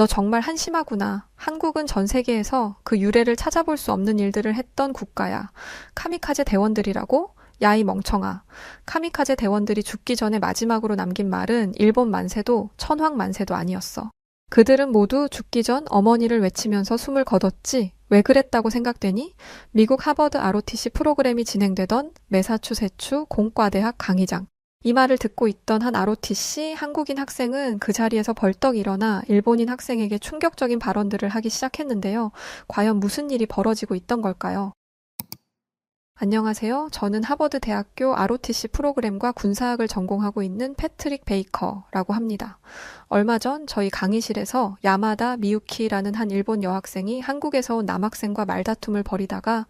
너 정말 한심하구나. 한국은 전 세계에서 그 유래를 찾아볼 수 없는 일들을 했던 국가야. 카미카제 대원들이라고? 야, 이 멍청아. 카미카제 대원들이 죽기 전에 마지막으로 남긴 말은 일본 만세도 천황 만세도 아니었어. 그들은 모두 죽기 전 어머니를 외치면서 숨을 거뒀지. 왜 그랬다고 생각되니? 미국 하버드 ROTC 프로그램이 진행되던 매사추세츠 공과대학 강의장. 이 말을 듣고 있던 한 ROTC 한국인 학생은 그 자리에서 벌떡 일어나 일본인 학생에게 충격적인 발언들을 하기 시작했는데요. 과연 무슨 일이 벌어지고 있던 걸까요? 안녕하세요. 저는 하버드 대학교 ROTC 프로그램과 군사학을 전공하고 있는 패트릭 베이커라고 합니다. 얼마 전 저희 강의실에서 야마다 미유키라는 한 일본 여학생이 한국에서 온 남학생과 말다툼을 벌이다가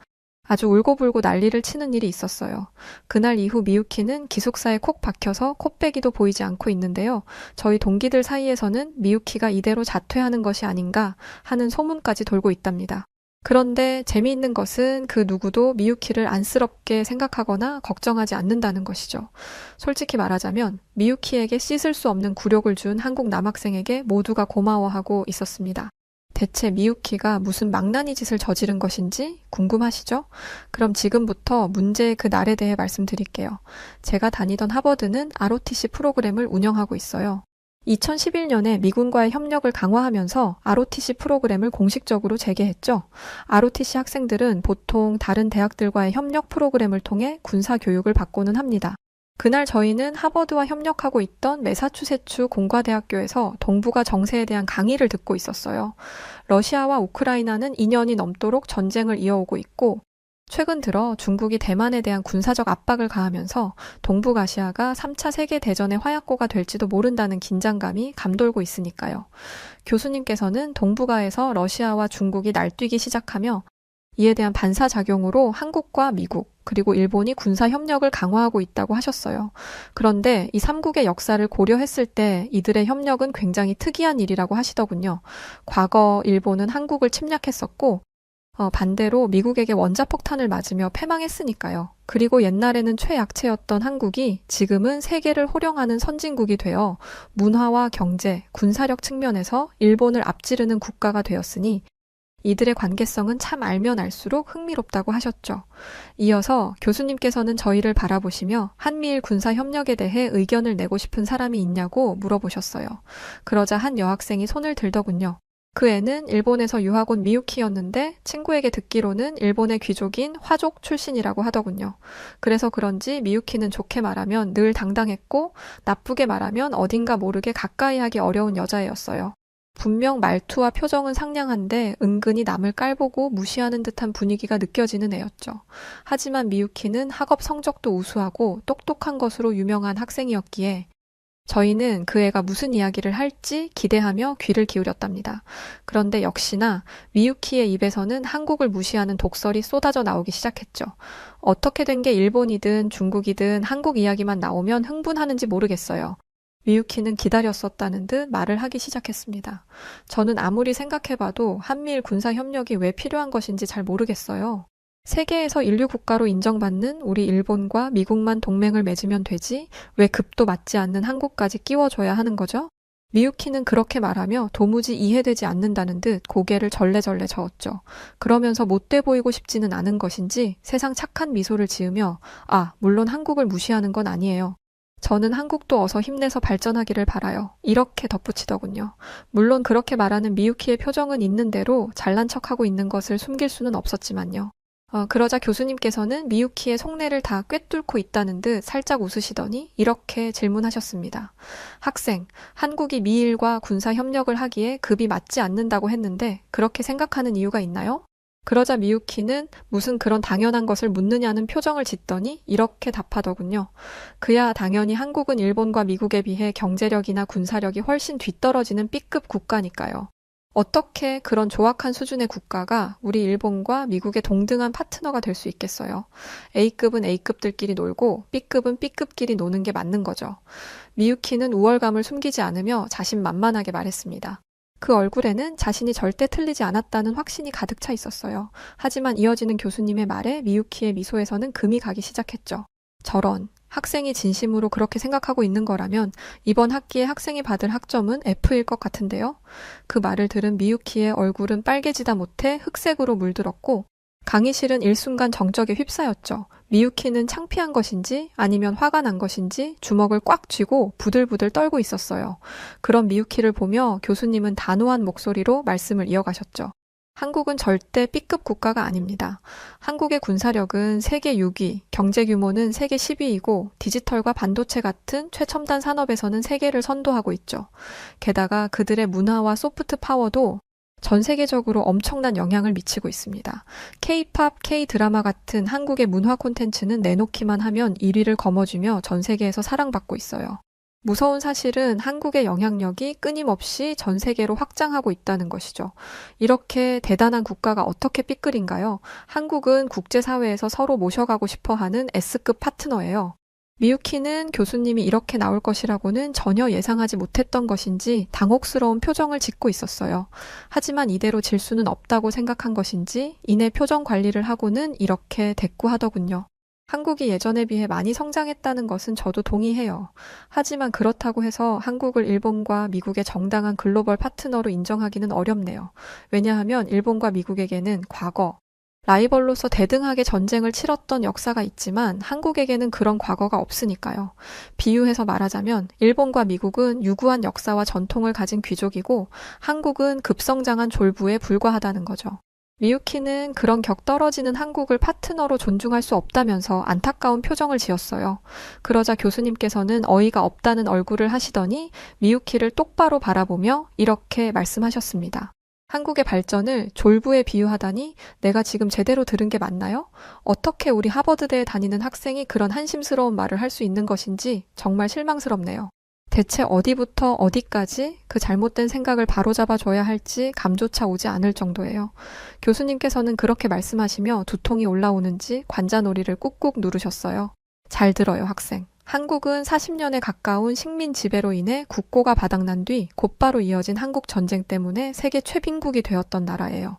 아주 울고불고 난리를 치는 일이 있었어요. 그날 이후 미유키는 기숙사에 콕 박혀서 코빼기도 보이지 않고 있는데요. 저희 동기들 사이에서는 미유키가 이대로 자퇴하는 것이 아닌가 하는 소문까지 돌고 있답니다. 그런데 재미있는 것은 그 누구도 미유키를 안쓰럽게 생각하거나 걱정하지 않는다는 것이죠. 솔직히 말하자면 미유키에게 씻을 수 없는 굴욕을 준 한국 남학생에게 모두가 고마워하고 있었습니다. 대체 미유키가 무슨 망나니 짓을 저지른 것인지 궁금하시죠? 그럼 지금부터 문제의 그 날에 대해 말씀드릴게요. 제가 다니던 하버드는 ROTC 프로그램을 운영하고 있어요. 2011년에 미군과의 협력을 강화하면서 ROTC 프로그램을 공식적으로 재개했죠. ROTC 학생들은 보통 다른 대학들과의 협력 프로그램을 통해 군사 교육을 받고는 합니다. 그날 저희는 하버드와 협력하고 있던 매사추세츠 공과대학교에서 동북아 정세에 대한 강의를 듣고 있었어요. 러시아와 우크라이나는 2년이 넘도록 전쟁을 이어오고 있고 최근 들어 중국이 대만에 대한 군사적 압박을 가하면서 동북아시아가 3차 세계대전의 화약고가 될지도 모른다는 긴장감이 감돌고 있으니까요. 교수님께서는 동북아에서 러시아와 중국이 날뛰기 시작하며 이에 대한 반사작용으로 한국과 미국 그리고 일본이 군사협력을 강화하고 있다고 하셨어요. 그런데 이 3국의 역사를 고려했을 때 이들의 협력은 굉장히 특이한 일이라고 하시더군요. 과거 일본은 한국을 침략했었고 반대로 미국에게 원자폭탄을 맞으며 패망했으니까요. 그리고 옛날에는 최약체였던 한국이 지금은 세계를 호령하는 선진국이 되어 문화와 경제, 군사력 측면에서 일본을 앞지르는 국가가 되었으니 이들의 관계성은 참 알면 알수록 흥미롭다고 하셨죠. 이어서 교수님께서는 저희를 바라보시며 한미일 군사협력에 대해 의견을 내고 싶은 사람이 있냐고 물어보셨어요. 그러자 한 여학생이 손을 들더군요. 그 애는 일본에서 유학 온 미유키였는데 친구에게 듣기로는 일본의 귀족인 화족 출신이라고 하더군요. 그래서 그런지 미유키는 좋게 말하면 늘 당당했고 나쁘게 말하면 어딘가 모르게 가까이 하기 어려운 여자애였어요. 분명 말투와 표정은 상냥한데 은근히 남을 깔보고 무시하는 듯한 분위기가 느껴지는 애였죠. 하지만 미유키는 학업 성적도 우수하고 똑똑한 것으로 유명한 학생이었기에 저희는 그 애가 무슨 이야기를 할지 기대하며 귀를 기울였답니다. 그런데 역시나 미유키의 입에서는 한국을 무시하는 독설이 쏟아져 나오기 시작했죠. 어떻게 된 게 일본이든 중국이든 한국 이야기만 나오면 흥분하는지 모르겠어요. 미유키는 기다렸었다는 듯 말을 하기 시작했습니다. 저는 아무리 생각해봐도 한미일 군사협력이 왜 필요한 것인지 잘 모르겠어요. 세계에서 인류 국가로 인정받는 우리 일본과 미국만 동맹을 맺으면 되지 왜 급도 맞지 않는 한국까지 끼워줘야 하는 거죠? 미유키는 그렇게 말하며 도무지 이해되지 않는다는 듯 고개를 절레절레 저었죠. 그러면서 못돼 보이고 싶지는 않은 것인지 세상 착한 미소를 지으며 물론 한국을 무시하는 건 아니에요. 저는 한국도 어서 힘내서 발전하기를 바라요. 이렇게 덧붙이더군요. 물론 그렇게 말하는 미유키의 표정은 있는 대로 잘난 척하고 있는 것을 숨길 수는 없었지만요. 그러자 교수님께서는 미유키의 속내를 다 꿰뚫고 있다는 듯 살짝 웃으시더니 이렇게 질문하셨습니다. 학생, 한국이 미일과 군사 협력을 하기에 급이 맞지 않는다고 했는데 그렇게 생각하는 이유가 있나요? 그러자 미유키는 무슨 그런 당연한 것을 묻느냐는 표정을 짓더니 이렇게 답하더군요. 그야 당연히 한국은 일본과 미국에 비해 경제력이나 군사력이 훨씬 뒤떨어지는 B급 국가니까요. 어떻게 그런 조악한 수준의 국가가 우리 일본과 미국의 동등한 파트너가 될 수 있겠어요? A급은 A급들끼리 놀고 B급은 B급끼리 노는 게 맞는 거죠. 미유키는 우월감을 숨기지 않으며 자신만만하게 말했습니다. 그 얼굴에는 자신이 절대 틀리지 않았다는 확신이 가득 차 있었어요. 하지만 이어지는 교수님의 말에 미유키의 미소에서는 금이 가기 시작했죠. 저런, 학생이 진심으로 그렇게 생각하고 있는 거라면 이번 학기에 학생이 받을 학점은 F일 것 같은데요. 그 말을 들은 미유키의 얼굴은 빨개지다 못해 흑색으로 물들었고 강의실은 일순간 정적에 휩싸였죠. 미유키는 창피한 것인지 아니면 화가 난 것인지 주먹을 꽉 쥐고 부들부들 떨고 있었어요. 그런 미유키를 보며 교수님은 단호한 목소리로 말씀을 이어가셨죠. 한국은 절대 B급 국가가 아닙니다. 한국의 군사력은 세계 6위, 경제 규모는 세계 10위이고 디지털과 반도체 같은 최첨단 산업에서는 세계를 선도하고 있죠. 게다가 그들의 문화와 소프트 파워도 전 세계적으로 엄청난 영향을 미치고 있습니다. K-팝, K-드라마 같은 한국의 문화 콘텐츠는 내놓기만 하면 1위를 거머쥐며 전 세계에서 사랑받고 있어요. 무서운 사실은 한국의 영향력이 끊임없이 전 세계로 확장하고 있다는 것이죠. 이렇게 대단한 국가가 어떻게 삐끗인가요? 한국은 국제사회에서 서로 모셔가고 싶어 하는 S급 파트너예요. 미유키는 교수님이 이렇게 나올 것이라고는 전혀 예상하지 못했던 것인지 당혹스러운 표정을 짓고 있었어요. 하지만 이대로 질 수는 없다고 생각한 것인지 이내 표정 관리를 하고는 이렇게 대꾸하더군요. 한국이 예전에 비해 많이 성장했다는 것은 저도 동의해요. 하지만 그렇다고 해서 한국을 일본과 미국의 정당한 글로벌 파트너로 인정하기는 어렵네요. 왜냐하면 일본과 미국에게는 과거, 라이벌로서 대등하게 전쟁을 치렀던 역사가 있지만 한국에게는 그런 과거가 없으니까요. 비유해서 말하자면 일본과 미국은 유구한 역사와 전통을 가진 귀족이고 한국은 급성장한 졸부에 불과하다는 거죠. 미유키는 그런 격떨어지는 한국을 파트너로 존중할 수 없다면서 안타까운 표정을 지었어요. 그러자 교수님께서는 어이가 없다는 얼굴을 하시더니 미유키를 똑바로 바라보며 이렇게 말씀하셨습니다. 한국의 발전을 졸부에 비유하다니 내가 지금 제대로 들은 게 맞나요? 어떻게 우리 하버드대에 다니는 학생이 그런 한심스러운 말을 할 수 있는 것인지 정말 실망스럽네요. 대체 어디부터 어디까지 그 잘못된 생각을 바로잡아줘야 할지 감조차 오지 않을 정도예요. 교수님께서는 그렇게 말씀하시며 두통이 올라오는지 관자놀이를 꾹꾹 누르셨어요. 잘 들어요, 학생. 한국은 40년에 가까운 식민 지배로 인해 국고가 바닥난 뒤 곧바로 이어진 한국 전쟁 때문에 세계 최빈국이 되었던 나라예요.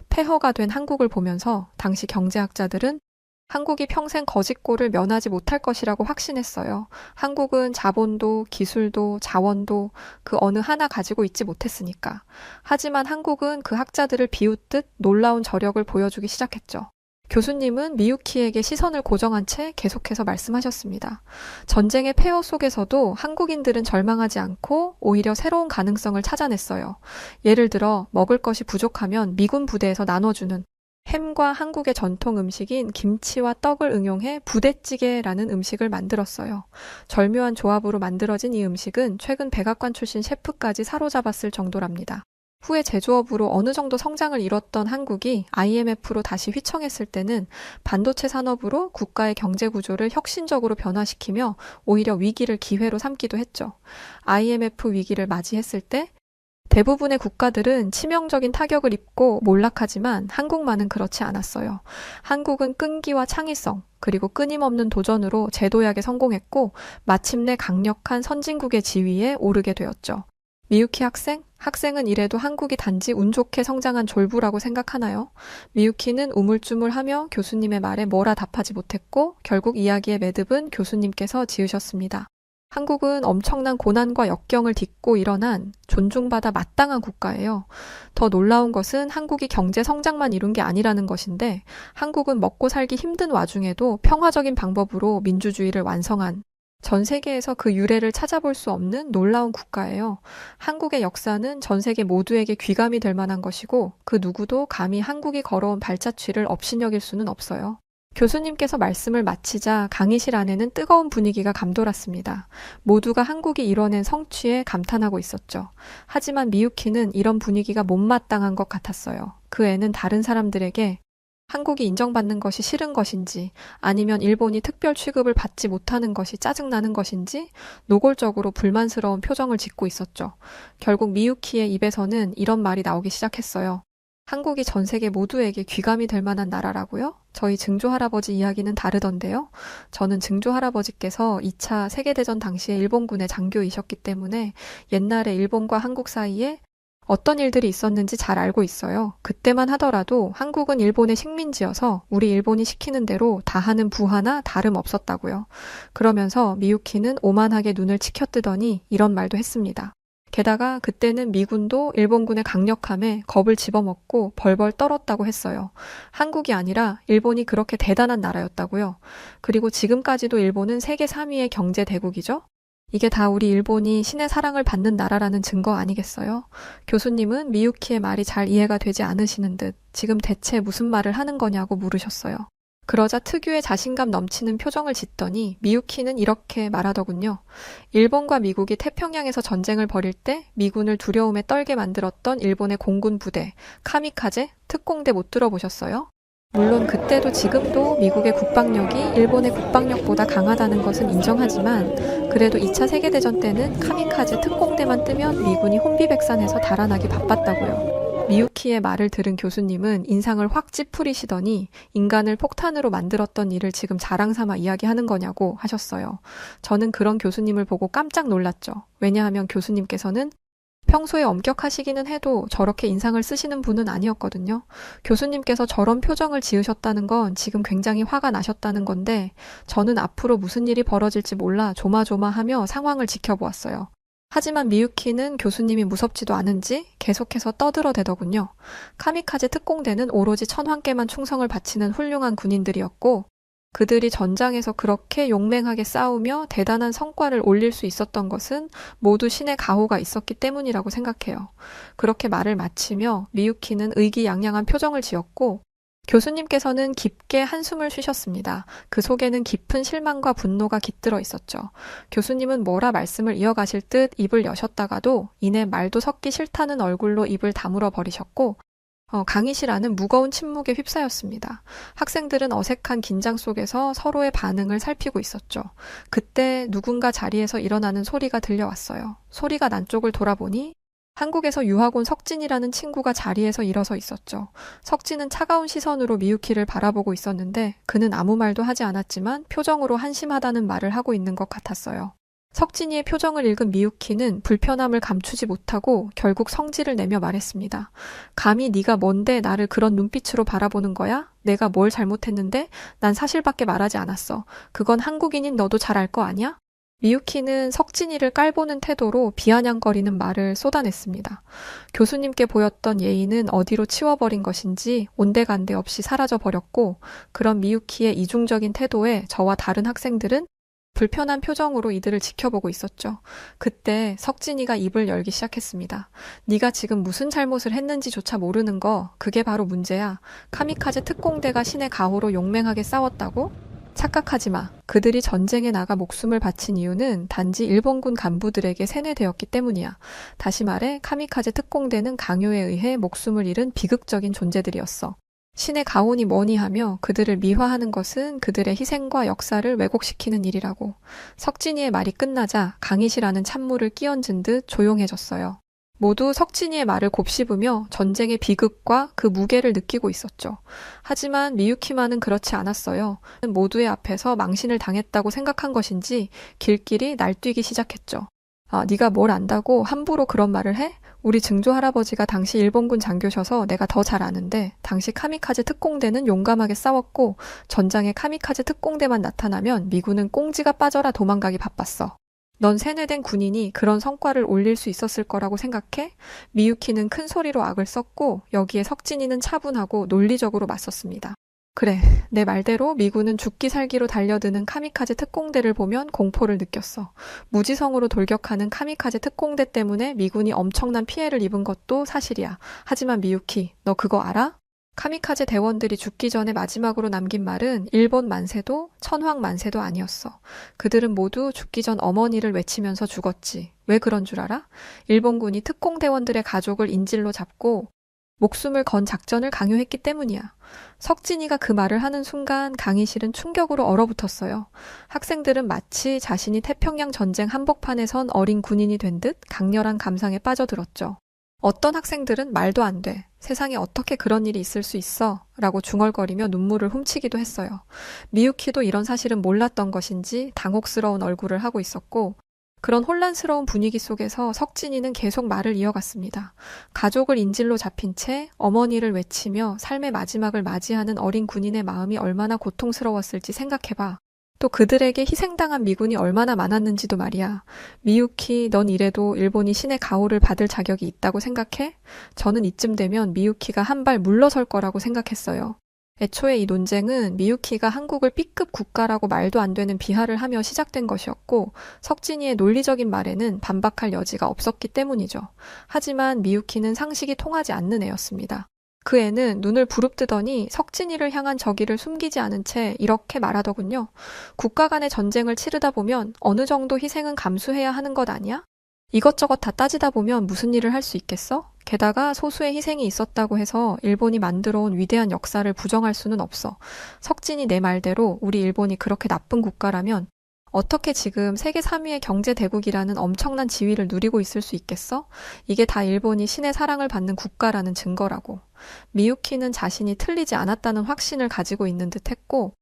폐허가 된 한국을 보면서 당시 경제학자들은 한국이 평생 거짓골을 면하지 못할 것이라고 확신했어요. 한국은 자본도 기술도 자원도 그 어느 하나 가지고 있지 못했으니까. 하지만 한국은 그 학자들을 비웃듯 놀라운 저력을 보여주기 시작했죠. 교수님은 미유키에게 시선을 고정한 채 계속해서 말씀하셨습니다. 전쟁의 폐허 속에서도 한국인들은 절망하지 않고 오히려 새로운 가능성을 찾아냈어요. 예를 들어 먹을 것이 부족하면 미군 부대에서 나눠주는 햄과 한국의 전통 음식인 김치와 떡을 응용해 부대찌개라는 음식을 만들었어요. 절묘한 조합으로 만들어진 이 음식은 최근 백악관 출신 셰프까지 사로잡았을 정도랍니다. 후에 제조업으로 어느 정도 성장을 이뤘던 한국이 IMF로 다시 휘청했을 때는 반도체 산업으로 국가의 경제 구조를 혁신적으로 변화시키며 오히려 위기를 기회로 삼기도 했죠. IMF 위기를 맞이했을 때 대부분의 국가들은 치명적인 타격을 입고 몰락하지만 한국만은 그렇지 않았어요. 한국은 끈기와 창의성, 그리고 끊임없는 도전으로 재도약에 성공했고 마침내 강력한 선진국의 지위에 오르게 되었죠. 미유키 학생은 이래도 한국이 단지 운 좋게 성장한 졸부라고 생각하나요? 미유키는 우물쭈물하며 교수님의 말에 뭐라 답하지 못했고 결국 이야기의 매듭은 교수님께서 지으셨습니다. 한국은 엄청난 고난과 역경을 딛고 일어난 존중받아 마땅한 국가예요. 더 놀라운 것은 한국이 경제 성장만 이룬 게 아니라는 것인데 한국은 먹고 살기 힘든 와중에도 평화적인 방법으로 민주주의를 완성한 전 세계에서 그 유래를 찾아볼 수 없는 놀라운 국가예요. 한국의 역사는 전 세계 모두에게 귀감이 될 만한 것이고 그 누구도 감히 한국이 걸어온 발자취를 업신여길 수는 없어요. 교수님께서 말씀을 마치자 강의실 안에는 뜨거운 분위기가 감돌았습니다. 모두가 한국이 이뤄낸 성취에 감탄하고 있었죠. 하지만 미유키는 이런 분위기가 못마땅한 것 같았어요. 그 애는 다른 사람들에게 한국이 인정받는 것이 싫은 것인지 아니면 일본이 특별 취급을 받지 못하는 것이 짜증나는 것인지 노골적으로 불만스러운 표정을 짓고 있었죠. 결국 미유키의 입에서는 이런 말이 나오기 시작했어요. 한국이 전 세계 모두에게 귀감이 될 만한 나라라고요? 저희 증조할아버지 이야기는 다르던데요. 저는 증조할아버지께서 2차 세계대전 당시에 일본군의 장교이셨기 때문에 옛날에 일본과 한국 사이에 어떤 일들이 있었는지 잘 알고 있어요. 그때만 하더라도 한국은 일본의 식민지여서 우리 일본이 시키는 대로 다 하는 부하나 다름없었다고요. 그러면서 미유키는 오만하게 눈을 치켜뜨더니 이런 말도 했습니다. 게다가 그때는 미군도 일본군의 강력함에 겁을 집어먹고 벌벌 떨었다고 했어요. 한국이 아니라 일본이 그렇게 대단한 나라였다고요. 그리고 지금까지도 일본은 세계 3위의 경제 대국이죠. 이게 다 우리 일본이 신의 사랑을 받는 나라라는 증거 아니겠어요? 교수님은 미유키의 말이 잘 이해가 되지 않으시는 듯 지금 대체 무슨 말을 하는 거냐고 물으셨어요. 그러자 특유의 자신감 넘치는 표정을 짓더니 미유키는 이렇게 말하더군요. 일본과 미국이 태평양에서 전쟁을 벌일 때 미군을 두려움에 떨게 만들었던 일본의 공군 부대, 카미카제, 특공대 못 들어보셨어요? 물론 그때도 지금도 미국의 국방력이 일본의 국방력보다 강하다는 것은 인정하지만 그래도 2차 세계대전 때는 카미카제 특공대만 뜨면 미군이 혼비백산해서 달아나기 바빴다고요. 미유키의 말을 들은 교수님은 인상을 확 찌푸리시더니 인간을 폭탄으로 만들었던 일을 지금 자랑 삼아 이야기하는 거냐고 하셨어요. 저는 그런 교수님을 보고 깜짝 놀랐죠. 왜냐하면 교수님께서는 평소에 엄격하시기는 해도 저렇게 인상을 쓰시는 분은 아니었거든요. 교수님께서 저런 표정을 지으셨다는 건 지금 굉장히 화가 나셨다는 건데 저는 앞으로 무슨 일이 벌어질지 몰라 조마조마하며 상황을 지켜보았어요. 하지만 미유키는 교수님이 무섭지도 않은지 계속해서 떠들어대더군요. 카미카제 특공대는 오로지 천황께만 충성을 바치는 훌륭한 군인들이었고 그들이 전장에서 그렇게 용맹하게 싸우며 대단한 성과를 올릴 수 있었던 것은 모두 신의 가호가 있었기 때문이라고 생각해요. 그렇게 말을 마치며 미유키는 의기양양한 표정을 지었고 교수님께서는 깊게 한숨을 쉬셨습니다. 그 속에는 깊은 실망과 분노가 깃들어 있었죠. 교수님은 뭐라 말씀을 이어가실 듯 입을 여셨다가도 이내 말도 섞기 싫다는 얼굴로 입을 다물어 버리셨고 강의실 안은 무거운 침묵에 휩싸였습니다. 학생들은 어색한 긴장 속에서 서로의 반응을 살피고 있었죠. 그때 누군가 자리에서 일어나는 소리가 들려왔어요. 소리가 난 쪽을 돌아보니 한국에서 유학 온 석진이라는 친구가 자리에서 일어서 있었죠. 석진은 차가운 시선으로 미유키를 바라보고 있었는데 그는 아무 말도 하지 않았지만 표정으로 한심하다는 말을 하고 있는 것 같았어요. 석진이의 표정을 읽은 미유키는 불편함을 감추지 못하고 결국 성질을 내며 말했습니다. 감히 네가 뭔데 나를 그런 눈빛으로 바라보는 거야? 내가 뭘 잘못했는데? 난 사실밖에 말하지 않았어. 그건 한국인인 너도 잘 알 거 아니야? 미유키는 석진이를 깔보는 태도로 비아냥거리는 말을 쏟아냈습니다. 교수님께 보였던 예의는 어디로 치워버린 것인지 온데간데 없이 사라져버렸고 그런 미유키의 이중적인 태도에 저와 다른 학생들은 불편한 표정으로 이들을 지켜보고 있었죠. 그때 석진이가 입을 열기 시작했습니다. 네가 지금 무슨 잘못을 했는지조차 모르는 거 그게 바로 문제야. 카미카제 특공대가 신의 가호로 용맹하게 싸웠다고? 착각하지 마. 그들이 전쟁에 나가 목숨을 바친 이유는 단지 일본군 간부들에게 세뇌되었기 때문이야. 다시 말해 카미카제 특공대는 강요에 의해 목숨을 잃은 비극적인 존재들이었어. 신의 가호니 뭐니 하며 그들을 미화하는 것은 그들의 희생과 역사를 왜곡시키는 일이라고. 석진이의 말이 끝나자 강의실 안은 찬물을 끼얹은 듯 조용해졌어요. 모두 석진이의 말을 곱씹으며 전쟁의 비극과 그 무게를 느끼고 있었죠. 하지만 미유키만은 그렇지 않았어요. 모두의 앞에서 망신을 당했다고 생각한 것인지 길길이 날뛰기 시작했죠. 아, 네가 뭘 안다고 함부로 그런 말을 해? 우리 증조 할아버지가 당시 일본군 장교셔서 내가 더 잘 아는데 당시 카미카제 특공대는 용감하게 싸웠고 전장에 카미카제 특공대만 나타나면 미군은 꽁지가 빠져라 도망가기 바빴어. 넌 세뇌된 군인이 그런 성과를 올릴 수 있었을 거라고 생각해? 미유키는 큰 소리로 악을 썼고 여기에 석진이는 차분하고 논리적으로 맞섰습니다. 그래, 내 말대로 미군은 죽기 살기로 달려드는 카미카제 특공대를 보면 공포를 느꼈어. 무지성으로 돌격하는 카미카제 특공대 때문에 미군이 엄청난 피해를 입은 것도 사실이야. 하지만 미유키, 너 그거 알아? 카미카제 대원들이 죽기 전에 마지막으로 남긴 말은 일본 만세도 천황 만세도 아니었어. 그들은 모두 죽기 전 어머니를 외치면서 죽었지. 왜 그런 줄 알아? 일본군이 특공대원들의 가족을 인질로 잡고 목숨을 건 작전을 강요했기 때문이야. 석진이가 그 말을 하는 순간 강의실은 충격으로 얼어붙었어요. 학생들은 마치 자신이 태평양 전쟁 한복판에 선 어린 군인이 된 듯 강렬한 감상에 빠져들었죠. 어떤 학생들은 말도 안 돼. 세상에 어떻게 그런 일이 있을 수 있어? 라고 중얼거리며 눈물을 훔치기도 했어요. 미유키도 이런 사실은 몰랐던 것인지 당혹스러운 얼굴을 하고 있었고 그런 혼란스러운 분위기 속에서 석진이는 계속 말을 이어갔습니다. 가족을 인질로 잡힌 채 어머니를 외치며 삶의 마지막을 맞이하는 어린 군인의 마음이 얼마나 고통스러웠을지 생각해봐. 또 그들에게 희생당한 미군이 얼마나 많았는지도 말이야. 미유키, 넌 이래도 일본이 신의 가호를 받을 자격이 있다고 생각해? 저는 이쯤 되면 미유키가 한 발 물러설 거라고 생각했어요. 애초에 이 논쟁은 미유키가 한국을 B급 국가라고 말도 안 되는 비하를 하며 시작된 것이었고, 석진이의 논리적인 말에는 반박할 여지가 없었기 때문이죠. 하지만 미유키는 상식이 통하지 않는 애였습니다. 그 애는 눈을 부릅뜨더니 석진이를 향한 저기를 숨기지 않은 채 이렇게 말하더군요. 국가 간의 전쟁을 치르다 보면 어느 정도 희생은 감수해야 하는 것 아니야? 이것저것 다 따지다 보면 무슨 일을 할 수 있겠어? 게다가 소수의 희생이 있었다고 해서 일본이 만들어온 위대한 역사를 부정할 수는 없어. 석진이 내 말대로 우리 일본이 그렇게 나쁜 국가라면 어떻게 지금 세계 3위의 경제 대국이라는 엄청난 지위를 누리고 있을 수 있겠어? 이게 다 일본이 신의 사랑을 받는 국가라는 증거라고. 미유키는 자신이 틀리지 않았다는 확신을 가지고 있는 듯 했고,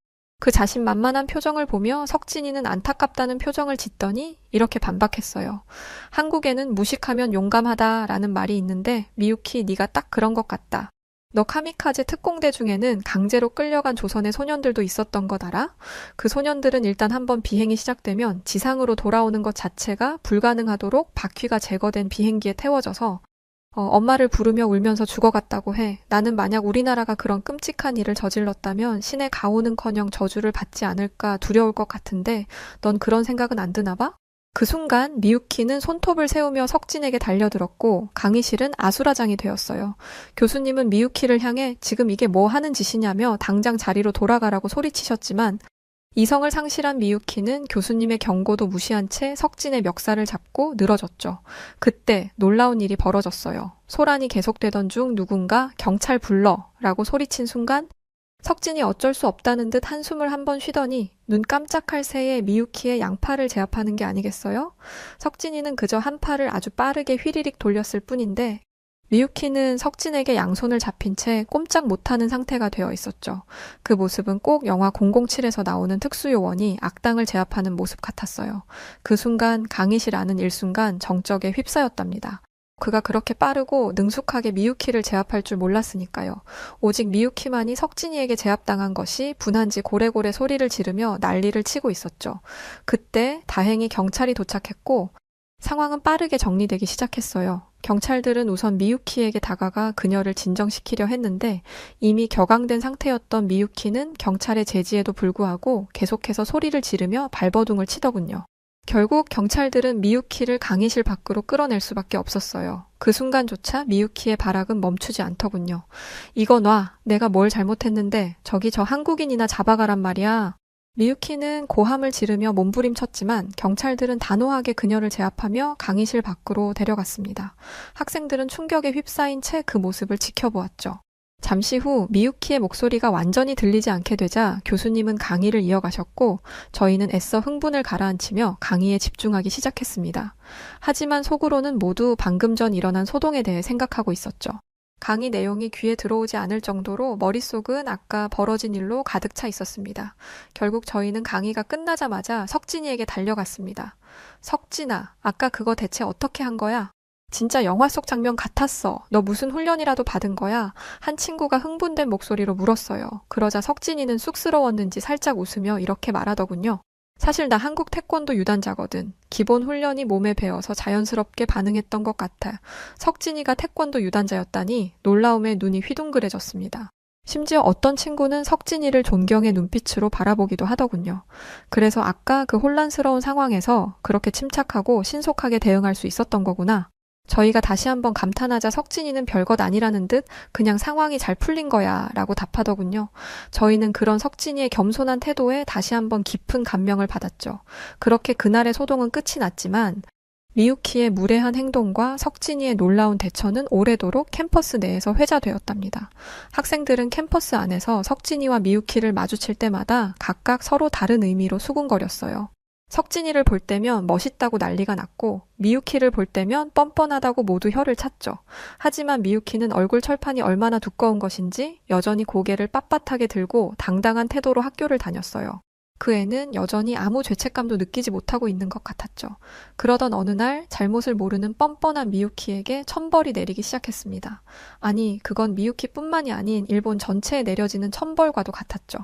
그 자신만만한 표정을 보며 석진이는 안타깝다는 표정을 짓더니 이렇게 반박했어요. 한국에는 무식하면 용감하다라는 말이 있는데 미유키, 네가 딱 그런 것 같다. 너 카미카제 특공대 중에는 강제로 끌려간 조선의 소년들도 있었던 것 알아? 그 소년들은 일단 한번 비행이 시작되면 지상으로 돌아오는 것 자체가 불가능하도록 바퀴가 제거된 비행기에 태워져서 엄마를 부르며 울면서 죽어갔다고 해. 나는 만약 우리나라가 그런 끔찍한 일을 저질렀다면 신의 가호는커녕 저주를 받지 않을까 두려울 것 같은데 넌 그런 생각은 안 드나 봐? 그 순간 미유키는 손톱을 세우며 석진에게 달려들었고 강의실은 아수라장이 되었어요. 교수님은 미유키를 향해 지금 이게 뭐 하는 짓이냐며 당장 자리로 돌아가라고 소리치셨지만 이성을 상실한 미유키는 교수님의 경고도 무시한 채 석진의 멱살을 잡고 늘어졌죠. 그때 놀라운 일이 벌어졌어요. 소란이 계속되던 중 누군가 경찰 불러라고 소리친 순간 석진이 어쩔 수 없다는 듯 한숨을 한번 쉬더니 눈 깜짝할 새에 미유키의 양팔을 제압하는 게 아니겠어요? 석진이는 그저 한 팔을 아주 빠르게 휘리릭 돌렸을 뿐인데 미유키는 석진에게 양손을 잡힌 채 꼼짝 못하는 상태가 되어 있었죠. 그 모습은 꼭 영화 007에서 나오는 특수요원이 악당을 제압하는 모습 같았어요. 그 순간 강의실 안은 일순간 정적에 휩싸였답니다. 그가 그렇게 빠르고 능숙하게 미유키를 제압할 줄 몰랐으니까요. 오직 미유키만이 석진이에게 제압당한 것이 분한지 고래고래 소리를 지르며 난리를 치고 있었죠. 그때 다행히 경찰이 도착했고 상황은 빠르게 정리되기 시작했어요. 경찰들은 우선 미유키에게 다가가 그녀를 진정시키려 했는데 이미 격앙된 상태였던 미유키는 경찰의 제지에도 불구하고 계속해서 소리를 지르며 발버둥을 치더군요. 결국 경찰들은 미유키를 강의실 밖으로 끌어낼 수밖에 없었어요. 그 순간조차 미유키의 발악은 멈추지 않더군요. 이거 놔. 내가 뭘 잘못했는데 저기 저 한국인이나 잡아가란 말이야. 미유키는 고함을 지르며 몸부림쳤지만 경찰들은 단호하게 그녀를 제압하며 강의실 밖으로 데려갔습니다. 학생들은 충격에 휩싸인 채 그 모습을 지켜보았죠. 잠시 후 미유키의 목소리가 완전히 들리지 않게 되자 교수님은 강의를 이어가셨고 저희는 애써 흥분을 가라앉히며 강의에 집중하기 시작했습니다. 하지만 속으로는 모두 방금 전 일어난 소동에 대해 생각하고 있었죠. 강의 내용이 귀에 들어오지 않을 정도로 머릿속은 아까 벌어진 일로 가득 차 있었습니다. 결국 저희는 강의가 끝나자마자 석진이에게 달려갔습니다. 석진아, 아까 그거 대체 어떻게 한 거야? 진짜 영화 속 장면 같았어. 너 무슨 훈련이라도 받은 거야? 한 친구가 흥분된 목소리로 물었어요. 그러자 석진이는 쑥스러웠는지 살짝 웃으며 이렇게 말하더군요. 사실 나 한국 태권도 유단자거든. 기본 훈련이 몸에 배어서 자연스럽게 반응했던 것 같아. 석진이가 태권도 유단자였다니 놀라움에 눈이 휘둥그레졌습니다. 심지어 어떤 친구는 석진이를 존경의 눈빛으로 바라보기도 하더군요. 그래서 아까 그 혼란스러운 상황에서 그렇게 침착하고 신속하게 대응할 수 있었던 거구나. 저희가 다시 한번 감탄하자 석진이는 별것 아니라는 듯 그냥 상황이 잘 풀린 거야 라고 답하더군요. 저희는 그런 석진이의 겸손한 태도에 다시 한번 깊은 감명을 받았죠. 그렇게 그날의 소동은 끝이 났지만 미유키의 무례한 행동과 석진이의 놀라운 대처는 오래도록 캠퍼스 내에서 회자되었답니다. 학생들은 캠퍼스 안에서 석진이와 미유키를 마주칠 때마다 각각 서로 다른 의미로 수군거렸어요. 석진이를 볼 때면 멋있다고 난리가 났고 미유키를 볼 때면 뻔뻔하다고 모두 혀를 찼죠. 하지만 미유키는 얼굴 철판이 얼마나 두꺼운 것인지 여전히 고개를 빳빳하게 들고 당당한 태도로 학교를 다녔어요. 그 애는 여전히 아무 죄책감도 느끼지 못하고 있는 것 같았죠. 그러던 어느 날 잘못을 모르는 뻔뻔한 미유키에게 천벌이 내리기 시작했습니다. 아니, 그건 미유키뿐만이 아닌 일본 전체에 내려지는 천벌과도 같았죠.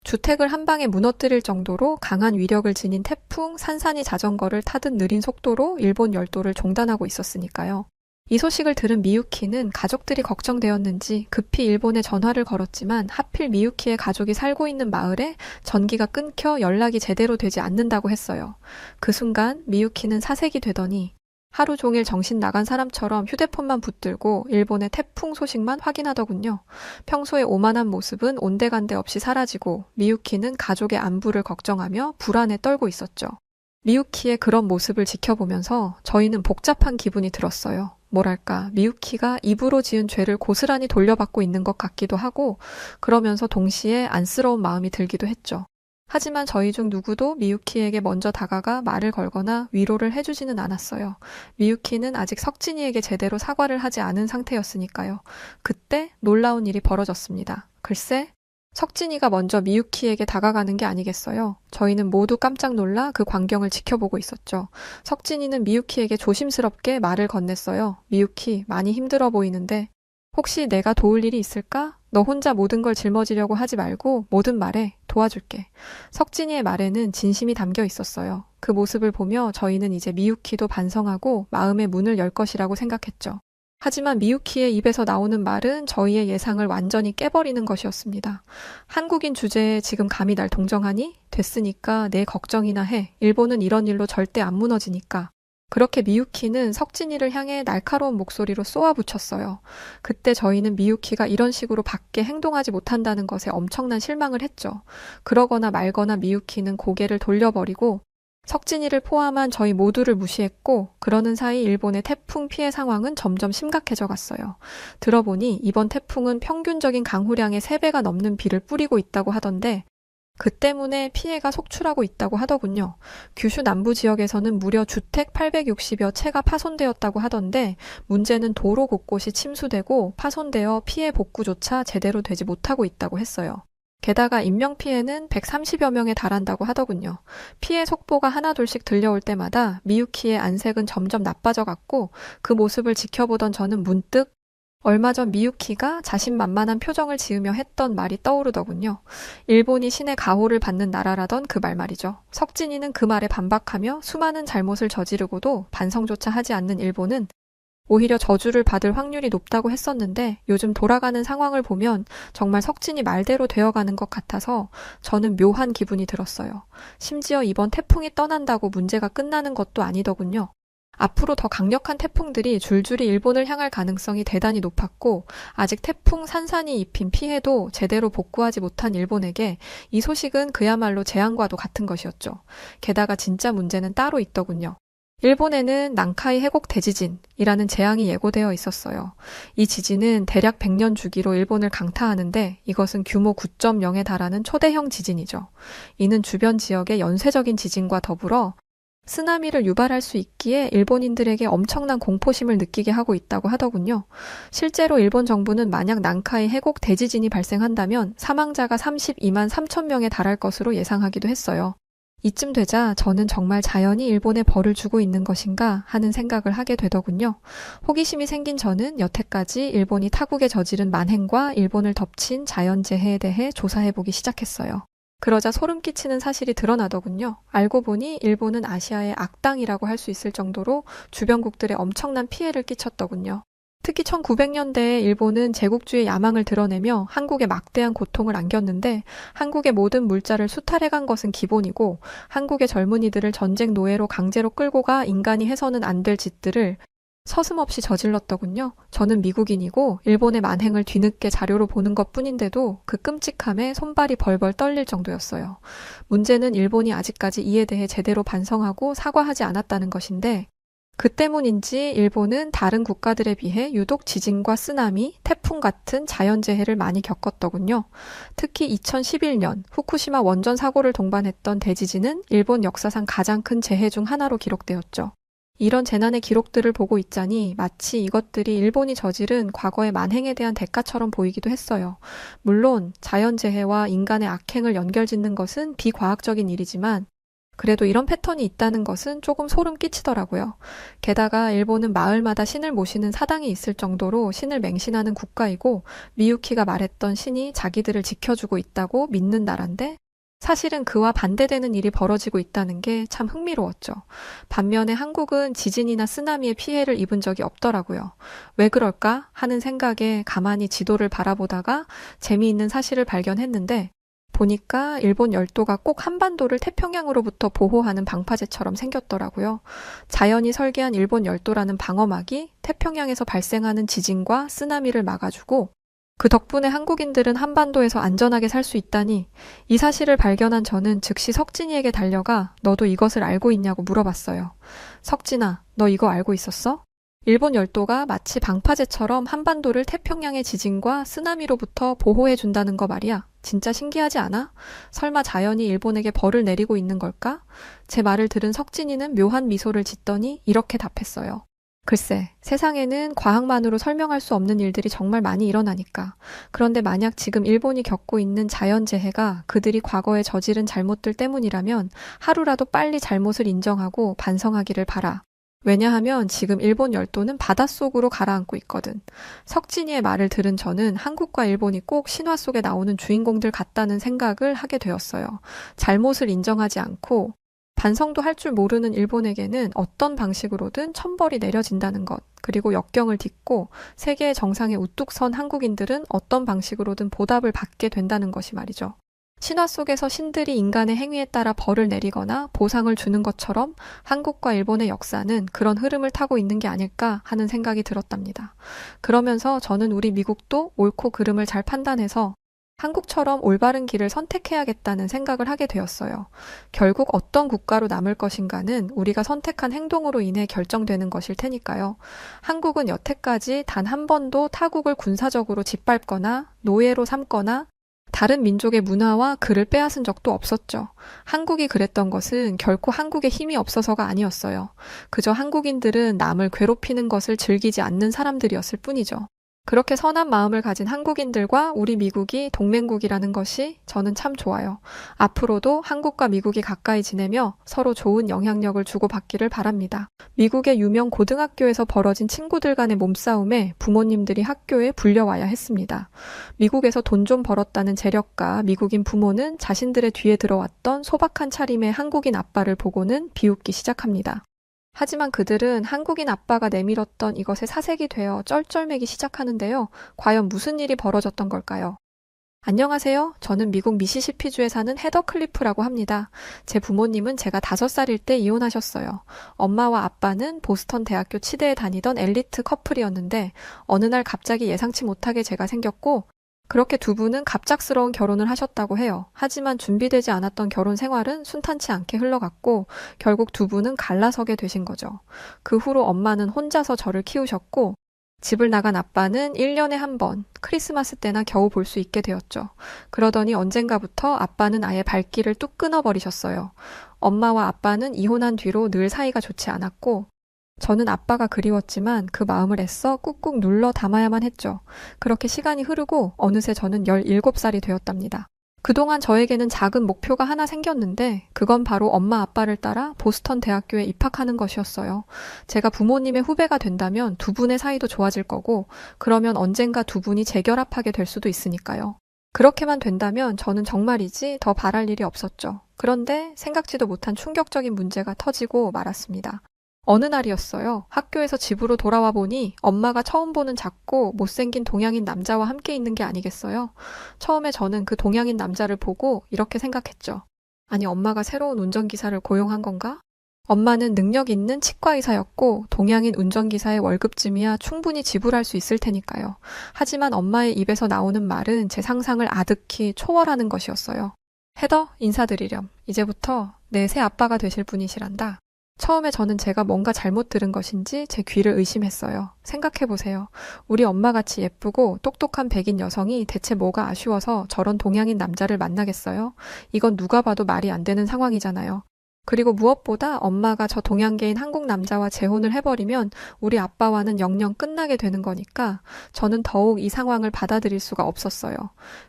주택을 한 방에 무너뜨릴 정도로 강한 위력을 지닌 태풍 산산이 자전거를 타듯 느린 속도로 일본 열도를 종단하고 있었으니까요. 이 소식을 들은 미유키는 가족들이 걱정되었는지 급히 일본에 전화를 걸었지만 하필 미유키의 가족이 살고 있는 마을에 전기가 끊겨 연락이 제대로 되지 않는다고 했어요. 그 순간 미유키는 사색이 되더니 하루 종일 정신 나간 사람처럼 휴대폰만 붙들고 일본의 태풍 소식만 확인하더군요. 평소에 오만한 모습은 온데간데 없이 사라지고 미유키는 가족의 안부를 걱정하며 불안에 떨고 있었죠. 미유키의 그런 모습을 지켜보면서 저희는 복잡한 기분이 들었어요. 뭐랄까, 미유키가 입으로 지은 죄를 고스란히 돌려받고 있는 것 같기도 하고, 그러면서 동시에 안쓰러운 마음이 들기도 했죠. 하지만 저희 중 누구도 미유키에게 먼저 다가가 말을 걸거나 위로를 해주지는 않았어요. 미유키는 아직 석진이에게 제대로 사과를 하지 않은 상태였으니까요. 그때 놀라운 일이 벌어졌습니다. 글쎄, 석진이가 먼저 미유키에게 다가가는 게 아니겠어요. 저희는 모두 깜짝 놀라 그 광경을 지켜보고 있었죠. 석진이는 미유키에게 조심스럽게 말을 건넸어요. 미유키, 많이 힘들어 보이는데 혹시 내가 도울 일이 있을까? 너 혼자 모든 걸 짊어지려고 하지 말고 뭐든 말해. 도와줄게. 석진이의 말에는 진심이 담겨 있었어요. 그 모습을 보며 저희는 이제 미유키도 반성하고 마음의 문을 열 것이라고 생각했죠. 하지만 미유키의 입에서 나오는 말은 저희의 예상을 완전히 깨버리는 것이었습니다. 한국인 주제에 지금 감히 날 동정하니? 됐으니까 내 걱정이나 해. 일본은 이런 일로 절대 안 무너지니까. 그렇게 미유키는 석진이를 향해 날카로운 목소리로 쏘아붙였어요. 그때 저희는 미유키가 이런 식으로 밖에 행동하지 못한다는 것에 엄청난 실망을 했죠. 그러거나 말거나 미유키는 고개를 돌려버리고 석진이를 포함한 저희 모두를 무시했고, 그러는 사이 일본의 태풍 피해 상황은 점점 심각해져 갔어요. 들어보니 이번 태풍은 평균적인 강우량의 3배가 넘는 비를 뿌리고 있다고 하던데 그 때문에 피해가 속출하고 있다고 하더군요. 규슈 남부 지역에서는 무려 주택 860여 채가 파손되었다고 하던데 문제는 도로 곳곳이 침수되고 파손되어 피해 복구조차 제대로 되지 못하고 있다고 했어요. 게다가 인명피해는 130여 명에 달한다고 하더군요. 피해 속보가 하나둘씩 들려올 때마다 미유키의 안색은 점점 나빠져 갔고 그 모습을 지켜보던 저는 문득 얼마 전 미유키가 자신만만한 표정을 지으며 했던 말이 떠오르더군요. 일본이 신의 가호를 받는 나라라던 그 말 말이죠. 석진이는 그 말에 반박하며 수많은 잘못을 저지르고도 반성조차 하지 않는 일본은 오히려 저주를 받을 확률이 높다고 했었는데 요즘 돌아가는 상황을 보면 정말 석진이 말대로 되어가는 것 같아서 저는 묘한 기분이 들었어요. 심지어 이번 태풍이 떠난다고 문제가 끝나는 것도 아니더군요. 앞으로 더 강력한 태풍들이 줄줄이 일본을 향할 가능성이 대단히 높았고 아직 태풍 산산이 입힌 피해도 제대로 복구하지 못한 일본에게 이 소식은 그야말로 재앙과도 같은 것이었죠. 게다가 진짜 문제는 따로 있더군요. 일본에는 난카이 해곡 대지진이라는 재앙이 예고되어 있었어요. 이 지진은 대략 100년 주기로 일본을 강타하는데 이것은 규모 9.0에 달하는 초대형 지진이죠. 이는 주변 지역의 연쇄적인 지진과 더불어 쓰나미를 유발할 수 있기에 일본인들에게 엄청난 공포심을 느끼게 하고 있다고 하더군요. 실제로 일본 정부는 만약 난카이 해곡 대지진이 발생한다면 사망자가 32만 3천 명에 달할 것으로 예상하기도 했어요. 이쯤 되자 저는 정말 자연이 일본에 벌을 주고 있는 것인가 하는 생각을 하게 되더군요. 호기심이 생긴 저는 여태까지 일본이 타국에 저지른 만행과 일본을 덮친 자연재해에 대해 조사해보기 시작했어요. 그러자 소름 끼치는 사실이 드러나더군요. 알고 보니 일본은 아시아의 악당이라고 할 수 있을 정도로 주변국들에 엄청난 피해를 끼쳤더군요. 특히 1900년대에 일본은 제국주의 야망을 드러내며 한국에 막대한 고통을 안겼는데 한국의 모든 물자를 수탈해간 것은 기본이고 한국의 젊은이들을 전쟁 노예로 강제로 끌고 가 인간이 해서는 안 될 짓들을 서슴없이 저질렀더군요. 저는 미국인이고 일본의 만행을 뒤늦게 자료로 보는 것뿐인데도 그 끔찍함에 손발이 벌벌 떨릴 정도였어요. 문제는 일본이 아직까지 이에 대해 제대로 반성하고 사과하지 않았다는 것인데 그 때문인지 일본은 다른 국가들에 비해 유독 지진과 쓰나미, 태풍 같은 자연재해를 많이 겪었더군요. 특히 2011년 후쿠시마 원전 사고를 동반했던 대지진은 일본 역사상 가장 큰 재해 중 하나로 기록되었죠. 이런 재난의 기록들을 보고 있자니 마치 이것들이 일본이 저지른 과거의 만행에 대한 대가처럼 보이기도 했어요. 물론 자연재해와 인간의 악행을 연결짓는 것은 비과학적인 일이지만 그래도 이런 패턴이 있다는 것은 조금 소름 끼치더라고요. 게다가 일본은 마을마다 신을 모시는 사당이 있을 정도로 신을 맹신하는 국가이고 미유키가 말했던 신이 자기들을 지켜주고 있다고 믿는 나라인데 사실은 그와 반대되는 일이 벌어지고 있다는 게 참 흥미로웠죠. 반면에 한국은 지진이나 쓰나미의 피해를 입은 적이 없더라고요. 왜 그럴까 하는 생각에 가만히 지도를 바라보다가 재미있는 사실을 발견했는데 보니까 일본 열도가 꼭 한반도를 태평양으로부터 보호하는 방파제처럼 생겼더라고요. 자연이 설계한 일본 열도라는 방어막이 태평양에서 발생하는 지진과 쓰나미를 막아주고 그 덕분에 한국인들은 한반도에서 안전하게 살 수 있다니 이 사실을 발견한 저는 즉시 석진이에게 달려가 너도 이것을 알고 있냐고 물어봤어요. 석진아, 너 이거 알고 있었어? 일본 열도가 마치 방파제처럼 한반도를 태평양의 지진과 쓰나미로부터 보호해준다는 거 말이야. 진짜 신기하지 않아? 설마 자연이 일본에게 벌을 내리고 있는 걸까? 제 말을 들은 석진이는 묘한 미소를 짓더니 이렇게 답했어요. 글쎄, 세상에는 과학만으로 설명할 수 없는 일들이 정말 많이 일어나니까. 그런데 만약 지금 일본이 겪고 있는 자연재해가 그들이 과거에 저지른 잘못들 때문이라면 하루라도 빨리 잘못을 인정하고 반성하기를 바라. 왜냐하면 지금 일본 열도는 바닷속으로 가라앉고 있거든. 석진이의 말을 들은 저는 한국과 일본이 꼭 신화 속에 나오는 주인공들 같다는 생각을 하게 되었어요. 잘못을 인정하지 않고 반성도 할 줄 모르는 일본에게는 어떤 방식으로든 천벌이 내려진다는 것, 그리고 역경을 딛고 세계의 정상에 우뚝 선 한국인들은 어떤 방식으로든 보답을 받게 된다는 것이 말이죠. 신화 속에서 신들이 인간의 행위에 따라 벌을 내리거나 보상을 주는 것처럼 한국과 일본의 역사는 그런 흐름을 타고 있는 게 아닐까 하는 생각이 들었답니다. 그러면서 저는 우리 미국도 옳고 그름을 잘 판단해서 한국처럼 올바른 길을 선택해야겠다는 생각을 하게 되었어요. 결국 어떤 국가로 남을 것인가는 우리가 선택한 행동으로 인해 결정되는 것일 테니까요. 한국은 여태까지 단 한 번도 타국을 군사적으로 짓밟거나 노예로 삼거나 다른 민족의 문화와 글을 빼앗은 적도 없었죠. 한국이 그랬던 것은 결코 한국에 힘이 없어서가 아니었어요. 그저 한국인들은 남을 괴롭히는 것을 즐기지 않는 사람들이었을 뿐이죠. 그렇게 선한 마음을 가진 한국인들과 우리 미국이 동맹국이라는 것이 저는 참 좋아요. 앞으로도 한국과 미국이 가까이 지내며 서로 좋은 영향력을 주고받기를 바랍니다. 미국의 유명 고등학교에서 벌어진 친구들 간의 몸싸움에 부모님들이 학교에 불려와야 했습니다. 미국에서 돈 좀 벌었다는 재력가 미국인 부모는 자신들의 뒤에 들어왔던 소박한 차림의 한국인 아빠를 보고는 비웃기 시작합니다. 하지만 그들은 한국인 아빠가 내밀었던 이것에 사색이 되어 쩔쩔매기 시작하는데요. 과연 무슨 일이 벌어졌던 걸까요? 안녕하세요. 저는 미국 미시시피주에 사는 헤더 클리프라고 합니다. 제 부모님은 제가 5살일 때 이혼하셨어요. 엄마와 아빠는 보스턴 대학교 치대에 다니던 엘리트 커플이었는데 어느 날 갑자기 예상치 못하게 제가 생겼고 그렇게 두 분은 갑작스러운 결혼을 하셨다고 해요. 하지만 준비되지 않았던 결혼 생활은 순탄치 않게 흘러갔고 결국 두 분은 갈라서게 되신 거죠. 그 후로 엄마는 혼자서 저를 키우셨고 집을 나간 아빠는 1년에 한 번, 크리스마스 때나 겨우 볼 수 있게 되었죠. 그러더니 언젠가부터 아빠는 아예 발길을 뚝 끊어버리셨어요. 엄마와 아빠는 이혼한 뒤로 늘 사이가 좋지 않았고 저는 아빠가 그리웠지만 그 마음을 애써 꾹꾹 눌러 담아야만 했죠. 그렇게 시간이 흐르고 어느새 저는 17살이 되었답니다. 그동안 저에게는 작은 목표가 하나 생겼는데 그건 바로 엄마 아빠를 따라 보스턴 대학교에 입학하는 것이었어요. 제가 부모님의 후배가 된다면 두 분의 사이도 좋아질 거고 그러면 언젠가 두 분이 재결합하게 될 수도 있으니까요. 그렇게만 된다면 저는 정말이지 더 바랄 일이 없었죠. 그런데 생각지도 못한 충격적인 문제가 터지고 말았습니다. 어느 날이었어요. 학교에서 집으로 돌아와 보니 엄마가 처음 보는 작고 못생긴 동양인 남자와 함께 있는 게 아니겠어요? 처음에 저는 그 동양인 남자를 보고 이렇게 생각했죠. 아니, 엄마가 새로운 운전기사를 고용한 건가? 엄마는 능력 있는 치과의사였고 동양인 운전기사의 월급쯤이야 충분히 지불할 수 있을 테니까요. 하지만 엄마의 입에서 나오는 말은 제 상상을 아득히 초월하는 것이었어요. 헤더, 인사드리렴. 이제부터 내 새 아빠가 되실 분이시란다. 처음에 저는 제가 뭔가 잘못 들은 것인지 제 귀를 의심했어요. 생각해보세요. 우리 엄마같이 예쁘고 똑똑한 백인 여성이 대체 뭐가 아쉬워서 저런 동양인 남자를 만나겠어요? 이건 누가 봐도 말이 안 되는 상황이잖아요. 그리고 무엇보다 엄마가 저 동양계인 한국 남자와 재혼을 해버리면 우리 아빠와는 영영 끝나게 되는 거니까 저는 더욱 이 상황을 받아들일 수가 없었어요.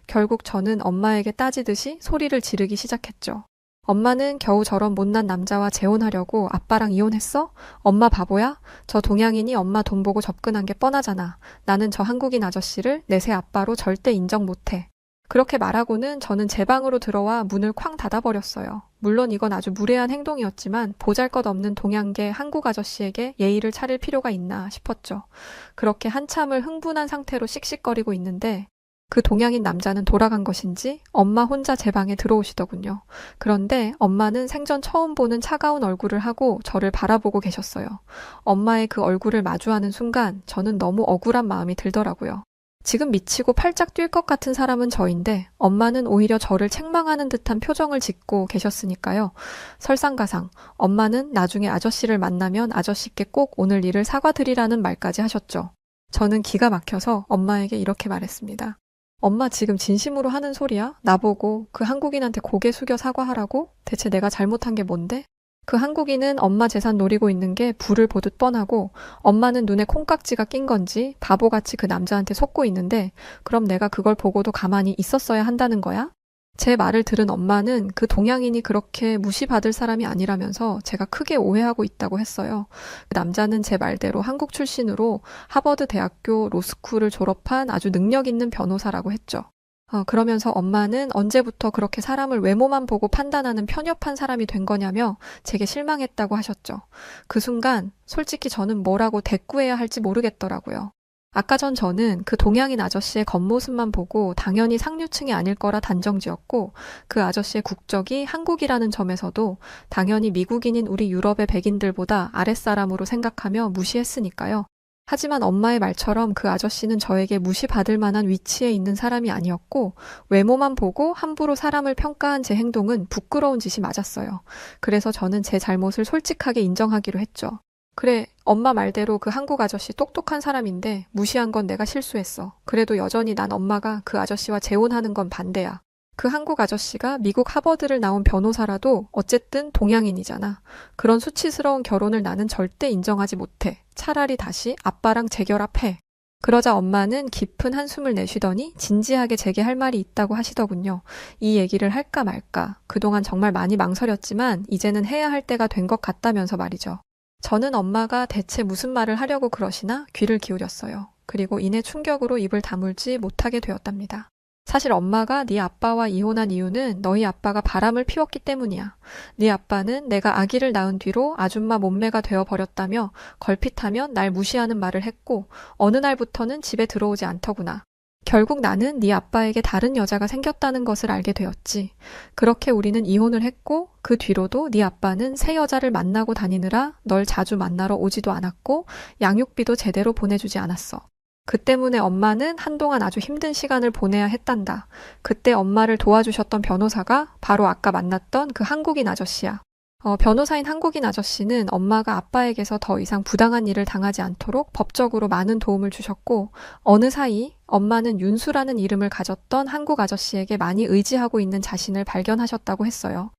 결국 저는 엄마에게 따지듯이 소리를 지르기 시작했죠. 엄마는 겨우 저런 못난 남자와 재혼하려고 아빠랑 이혼했어? 엄마 바보야? 저 동양인이 엄마 돈 보고 접근한 게 뻔하잖아. 나는 저 한국인 아저씨를 내 새 아빠로 절대 인정 못해. 그렇게 말하고는 저는 제 방으로 들어와 문을 쾅 닫아버렸어요. 물론 이건 아주 무례한 행동이었지만 보잘것없는 동양계 한국 아저씨에게 예의를 차릴 필요가 있나 싶었죠. 그렇게 한참을 흥분한 상태로 씩씩거리고 있는데 그 동양인 남자는 돌아간 것인지 엄마 혼자 제 방에 들어오시더군요. 그런데 엄마는 생전 처음 보는 차가운 얼굴을 하고 저를 바라보고 계셨어요. 엄마의 그 얼굴을 마주하는 순간 저는 너무 억울한 마음이 들더라고요. 지금 미치고 팔짝 뛸 것 같은 사람은 저인데 엄마는 오히려 저를 책망하는 듯한 표정을 짓고 계셨으니까요. 설상가상 엄마는 나중에 아저씨를 만나면 아저씨께 꼭 오늘 일을 사과드리라는 말까지 하셨죠. 저는 기가 막혀서 엄마에게 이렇게 말했습니다. 엄마 지금 진심으로 하는 소리야? 나보고 그 한국인한테 고개 숙여 사과하라고? 대체 내가 잘못한 게 뭔데? 그 한국인은 엄마 재산 노리고 있는 게 불을 보듯 뻔하고 엄마는 눈에 콩깍지가 낀 건지 바보같이 그 남자한테 속고 있는데 그럼 내가 그걸 보고도 가만히 있었어야 한다는 거야? 제 말을 들은 엄마는 그 동양인이 그렇게 무시받을 사람이 아니라면서 제가 크게 오해하고 있다고 했어요. 그 남자는 제 말대로 한국 출신으로 하버드 대학교 로스쿨을 졸업한 아주 능력 있는 변호사라고 했죠. 그러면서 엄마는 언제부터 그렇게 사람을 외모만 보고 판단하는 편협한 사람이 된 거냐며 제게 실망했다고 하셨죠. 그 순간 솔직히 저는 뭐라고 대꾸해야 할지 모르겠더라고요. 아까 전 저는 그 동양인 아저씨의 겉모습만 보고 당연히 상류층이 아닐 거라 단정지었고 그 아저씨의 국적이 한국이라는 점에서도 당연히 미국인인 우리 유럽의 백인들보다 아랫사람으로 생각하며 무시했으니까요. 하지만 엄마의 말처럼 그 아저씨는 저에게 무시받을 만한 위치에 있는 사람이 아니었고 외모만 보고 함부로 사람을 평가한 제 행동은 부끄러운 짓이 맞았어요. 그래서 저는 제 잘못을 솔직하게 인정하기로 했죠. 그래, 엄마 말대로 그 한국 아저씨 똑똑한 사람인데 무시한 건 내가 실수했어. 그래도 여전히 난 엄마가 그 아저씨와 재혼하는 건 반대야. 그 한국 아저씨가 미국 하버드를 나온 변호사라도 어쨌든 동양인이잖아. 그런 수치스러운 결혼을 나는 절대 인정하지 못해. 차라리 다시 아빠랑 재결합해. 그러자 엄마는 깊은 한숨을 내쉬더니 진지하게 제게 할 말이 있다고 하시더군요. 이 얘기를 할까 말까. 그동안 정말 많이 망설였지만 이제는 해야 할 때가 된 것 같다면서 말이죠. 저는 엄마가 대체 무슨 말을 하려고 그러시나 귀를 기울였어요. 그리고 이내 충격으로 입을 다물지 못하게 되었답니다. 사실 엄마가 네 아빠와 이혼한 이유는 너희 아빠가 바람을 피웠기 때문이야. 네 아빠는 내가 아기를 낳은 뒤로 아줌마 몸매가 되어버렸다며 걸핏하면 날 무시하는 말을 했고 어느 날부터는 집에 들어오지 않더구나. 결국 나는 네 아빠에게 다른 여자가 생겼다는 것을 알게 되었지. 그렇게 우리는 이혼을 했고 그 뒤로도 네 아빠는 새 여자를 만나고 다니느라 널 자주 만나러 오지도 않았고 양육비도 제대로 보내주지 않았어. 그 때문에 엄마는 한동안 아주 힘든 시간을 보내야 했단다. 그때 엄마를 도와주셨던 변호사가 바로 아까 만났던 그 한국인 아저씨야. 변호사인 한국인 아저씨는 엄마가 아빠에게서 더 이상 부당한 일을 당하지 않도록 법적으로 많은 도움을 주셨고 어느 사이 엄마는 윤수라는 이름을 가졌던 한국 아저씨에게 많이 의지하고 있는 자신을 발견하셨다고 했어요.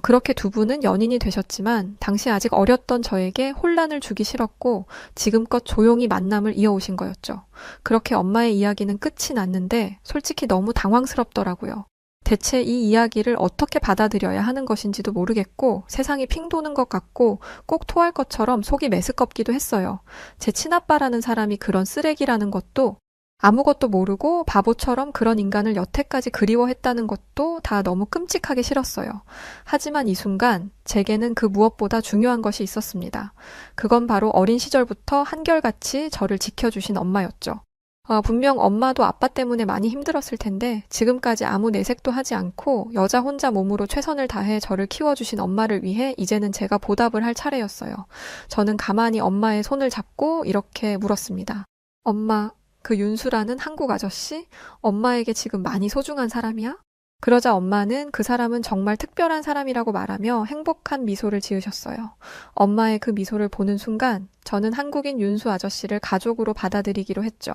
그렇게 두 분은 연인이 되셨지만 당시 아직 어렸던 저에게 혼란을 주기 싫었고 지금껏 조용히 만남을 이어오신 거였죠. 그렇게 엄마의 이야기는 끝이 났는데 솔직히 너무 당황스럽더라고요. 대체 이 이야기를 어떻게 받아들여야 하는 것인지도 모르겠고 세상이 핑 도는 것 같고 꼭 토할 것처럼 속이 메스껍기도 했어요. 제 친아빠라는 사람이 그런 쓰레기라는 것도 아무것도 모르고 바보처럼 그런 인간을 여태까지 그리워했다는 것도 다 너무 끔찍하게 싫었어요. 하지만 이 순간 제게는 그 무엇보다 중요한 것이 있었습니다. 그건 바로 어린 시절부터 한결같이 저를 지켜주신 엄마였죠. 분명 엄마도 아빠 때문에 많이 힘들었을 텐데 지금까지 아무 내색도 하지 않고 여자 혼자 몸으로 최선을 다해 저를 키워주신 엄마를 위해 이제는 제가 보답을 할 차례였어요. 저는 가만히 엄마의 손을 잡고 이렇게 물었습니다. 엄마, 그 윤수라는 한국 아저씨? 엄마에게 지금 많이 소중한 사람이야? 그러자 엄마는 그 사람은 정말 특별한 사람이라고 말하며 행복한 미소를 지으셨어요. 엄마의 그 미소를 보는 순간 저는 한국인 윤수 아저씨를 가족으로 받아들이기로 했죠.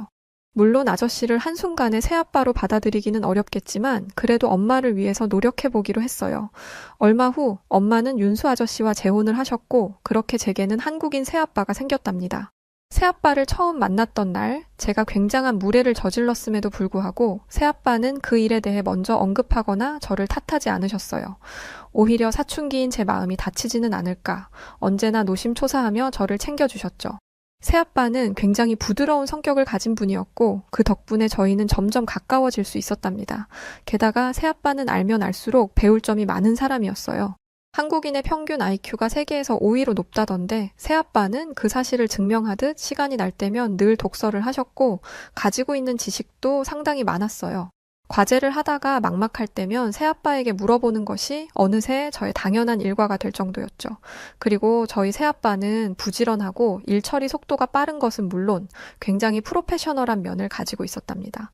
물론 아저씨를 한순간에 새아빠로 받아들이기는 어렵겠지만 그래도 엄마를 위해서 노력해보기로 했어요. 얼마 후 엄마는 윤수 아저씨와 재혼을 하셨고 그렇게 제게는 한국인 새아빠가 생겼답니다. 새아빠를 처음 만났던 날 제가 굉장한 무례를 저질렀음에도 불구하고 새아빠는 그 일에 대해 먼저 언급하거나 저를 탓하지 않으셨어요. 오히려 사춘기인 제 마음이 다치지는 않을까 언제나 노심초사하며 저를 챙겨주셨죠. 새아빠는 굉장히 부드러운 성격을 가진 분이었고 그 덕분에 저희는 점점 가까워질 수 있었답니다. 게다가 새아빠는 알면 알수록 배울 점이 많은 사람이었어요. 한국인의 평균 IQ가 세계에서 5위로 높다던데 새아빠는 그 사실을 증명하듯 시간이 날 때면 늘 독서를 하셨고 가지고 있는 지식도 상당히 많았어요. 과제를 하다가 막막할 때면 새아빠에게 물어보는 것이 어느새 저의 당연한 일과가 될 정도였죠. 그리고 저희 새아빠는 부지런하고 일 처리 속도가 빠른 것은 물론 굉장히 프로페셔널한 면을 가지고 있었답니다.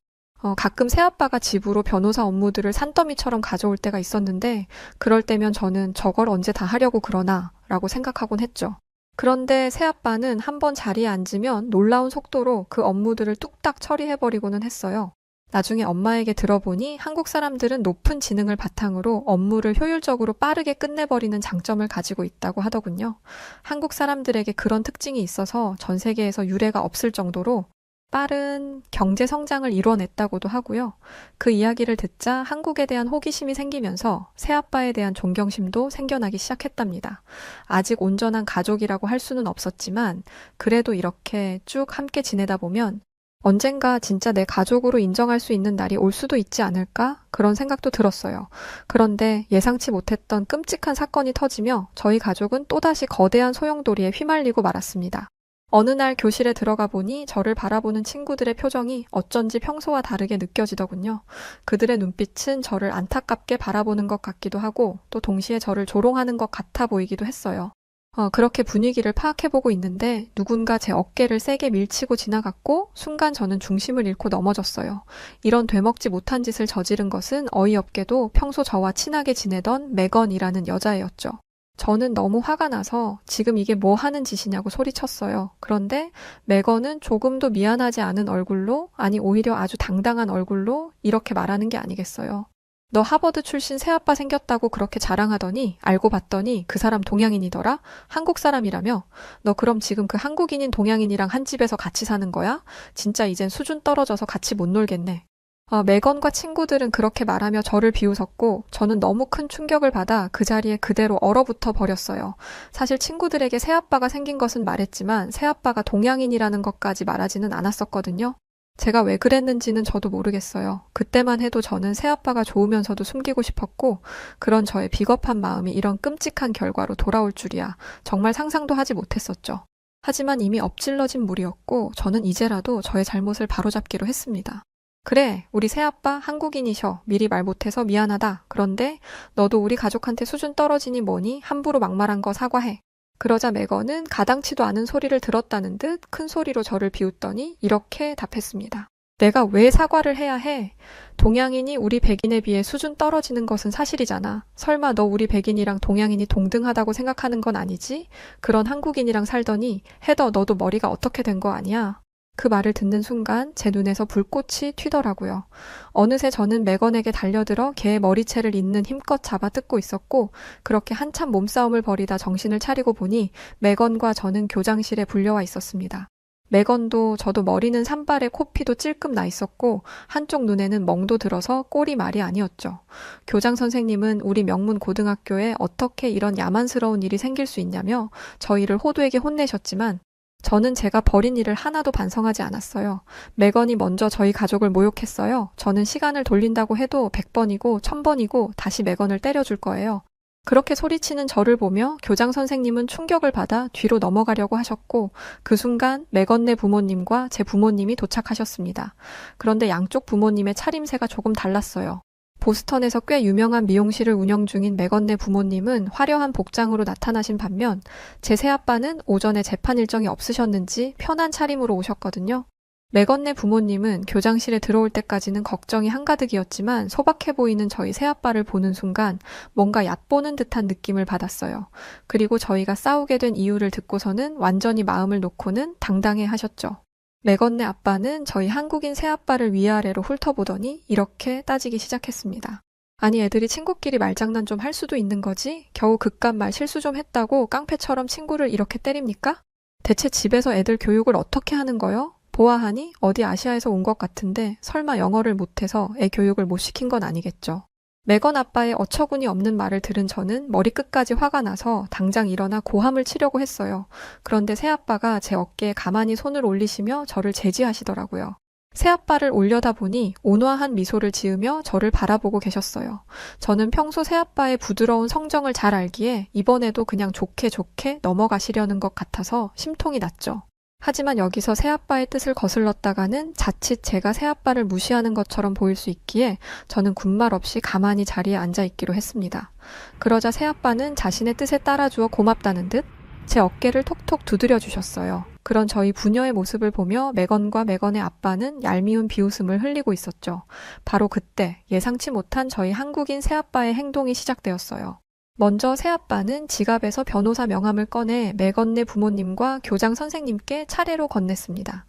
가끔 새아빠가 집으로 변호사 업무들을 산더미처럼 가져올 때가 있었는데 그럴 때면 저는 저걸 언제 다 하려고 그러나 라고 생각하곤 했죠. 그런데 새아빠는 한번 자리에 앉으면 놀라운 속도로 그 업무들을 뚝딱 처리해버리고는 했어요. 나중에 엄마에게 들어보니 한국 사람들은 높은 지능을 바탕으로 업무를 효율적으로 빠르게 끝내버리는 장점을 가지고 있다고 하더군요. 한국 사람들에게 그런 특징이 있어서 전 세계에서 유례가 없을 정도로 빠른 경제 성장을 이뤄냈다고도 하고요. 그 이야기를 듣자 한국에 대한 호기심이 생기면서 새아빠에 대한 존경심도 생겨나기 시작했답니다. 아직 온전한 가족이라고 할 수는 없었지만 그래도 이렇게 쭉 함께 지내다 보면 언젠가 진짜 내 가족으로 인정할 수 있는 날이 올 수도 있지 않을까? 그런 생각도 들었어요. 그런데 예상치 못했던 끔찍한 사건이 터지며 저희 가족은 또다시 거대한 소용돌이에 휘말리고 말았습니다. 어느 날 교실에 들어가 보니 저를 바라보는 친구들의 표정이 어쩐지 평소와 다르게 느껴지더군요. 그들의 눈빛은 저를 안타깝게 바라보는 것 같기도 하고 또 동시에 저를 조롱하는 것 같아 보이기도 했어요. 그렇게 분위기를 파악해보고 있는데 누군가 제 어깨를 세게 밀치고 지나갔고 순간 저는 중심을 잃고 넘어졌어요. 이런 되먹지 못한 짓을 저지른 것은 어이없게도 평소 저와 친하게 지내던 메건이라는 여자애였죠. 저는 너무 화가 나서 지금 이게 뭐 하는 짓이냐고 소리쳤어요. 그런데 메건은 조금도 미안하지 않은 얼굴로, 아니 오히려 아주 당당한 얼굴로 이렇게 말하는 게 아니겠어요. 너 하버드 출신 새아빠 생겼다고 그렇게 자랑하더니 알고 봤더니 그 사람 동양인이더라? 한국 사람이라며? 너 그럼 지금 그 한국인인 동양인이랑 한 집에서 같이 사는 거야? 진짜 이젠 수준 떨어져서 같이 못 놀겠네. 메건과 친구들은 그렇게 말하며 저를 비웃었고 저는 너무 큰 충격을 받아 그 자리에 그대로 얼어붙어 버렸어요. 사실 친구들에게 새아빠가 생긴 것은 말했지만 새아빠가 동양인이라는 것까지 말하지는 않았었거든요. 제가 왜 그랬는지는 저도 모르겠어요. 그때만 해도 저는 새아빠가 좋으면서도 숨기고 싶었고 그런 저의 비겁한 마음이 이런 끔찍한 결과로 돌아올 줄이야 정말 상상도 하지 못했었죠. 하지만 이미 엎질러진 물이었고 저는 이제라도 저의 잘못을 바로잡기로 했습니다. 그래, 우리 새아빠 한국인이셔. 미리 말 못해서 미안하다. 그런데 너도 우리 가족한테 수준 떨어지니 뭐니 함부로 막말한 거 사과해. 그러자 메건은 가당치도 않은 소리를 들었다는 듯 큰 소리로 저를 비웃더니 이렇게 답했습니다. 내가 왜 사과를 해야 해? 동양인이 우리 백인에 비해 수준 떨어지는 것은 사실이잖아. 설마 너 우리 백인이랑 동양인이 동등하다고 생각하는 건 아니지? 그런 한국인이랑 살더니 헤더 너도 머리가 어떻게 된 거 아니야? 그 말을 듣는 순간 제 눈에서 불꽃이 튀더라고요. 어느새 저는 메건에게 달려들어 걔의 머리채를 잇는 힘껏 잡아 뜯고 있었고 그렇게 한참 몸싸움을 벌이다 정신을 차리고 보니 메건과 저는 교장실에 불려와 있었습니다. 메건도 저도 머리는 산발에 코피도 찔끔 나 있었고 한쪽 눈에는 멍도 들어서 꼴이 말이 아니었죠. 교장 선생님은 우리 명문 고등학교에 어떻게 이런 야만스러운 일이 생길 수 있냐며 저희를 호두에게 혼내셨지만 저는 제가 벌인 일을 하나도 반성하지 않았어요. 메건이 먼저 저희 가족을 모욕했어요. 저는 시간을 돌린다고 해도 100번이고 1000번이고 다시 메건을 때려줄 거예요. 그렇게 소리치는 저를 보며 교장 선생님은 충격을 받아 뒤로 넘어가려고 하셨고 그 순간 메건네 부모님과 제 부모님이 도착하셨습니다. 그런데 양쪽 부모님의 차림새가 조금 달랐어요. 보스턴에서 꽤 유명한 미용실을 운영 중인 메건네 부모님은 화려한 복장으로 나타나신 반면 제 새아빠는 오전에 재판 일정이 없으셨는지 편한 차림으로 오셨거든요. 메건네 부모님은 교장실에 들어올 때까지는 걱정이 한가득이었지만 소박해 보이는 저희 새아빠를 보는 순간 뭔가 얕보는 듯한 느낌을 받았어요. 그리고 저희가 싸우게 된 이유를 듣고서는 완전히 마음을 놓고는 당당해 하셨죠. 매건네 아빠는 저희 한국인 새아빠를 위아래로 훑어보더니 이렇게 따지기 시작했습니다. 아니 애들이 친구끼리 말장난 좀 할 수도 있는 거지? 겨우 그깟 말 실수 좀 했다고 깡패처럼 친구를 이렇게 때립니까? 대체 집에서 애들 교육을 어떻게 하는 거요? 보아하니 어디 아시아에서 온 것 같은데 설마 영어를 못해서 애 교육을 못 시킨 건 아니겠죠. 매건 아빠의 어처구니 없는 말을 들은 저는 머리끝까지 화가 나서 당장 일어나 고함을 치려고 했어요. 그런데 새아빠가 제 어깨에 가만히 손을 올리시며 저를 제지하시더라고요. 새아빠를 올려다보니 온화한 미소를 지으며 저를 바라보고 계셨어요. 저는 평소 새아빠의 부드러운 성정을 잘 알기에 이번에도 그냥 좋게 좋게 넘어가시려는 것 같아서 심통이 났죠. 하지만 여기서 새아빠의 뜻을 거슬렀다가는 자칫 제가 새아빠를 무시하는 것처럼 보일 수 있기에 저는 군말 없이 가만히 자리에 앉아있기로 했습니다. 그러자 새아빠는 자신의 뜻에 따라주어 고맙다는 듯 제 어깨를 톡톡 두드려 주셨어요. 그런 저희 부녀의 모습을 보며 매건과 매건의 아빠는 얄미운 비웃음을 흘리고 있었죠. 바로 그때 예상치 못한 저희 한국인 새아빠의 행동이 시작되었어요. 먼저 새아빠는 지갑에서 변호사 명함을 꺼내 매건네 부모님과 교장 선생님께 차례로 건넸습니다.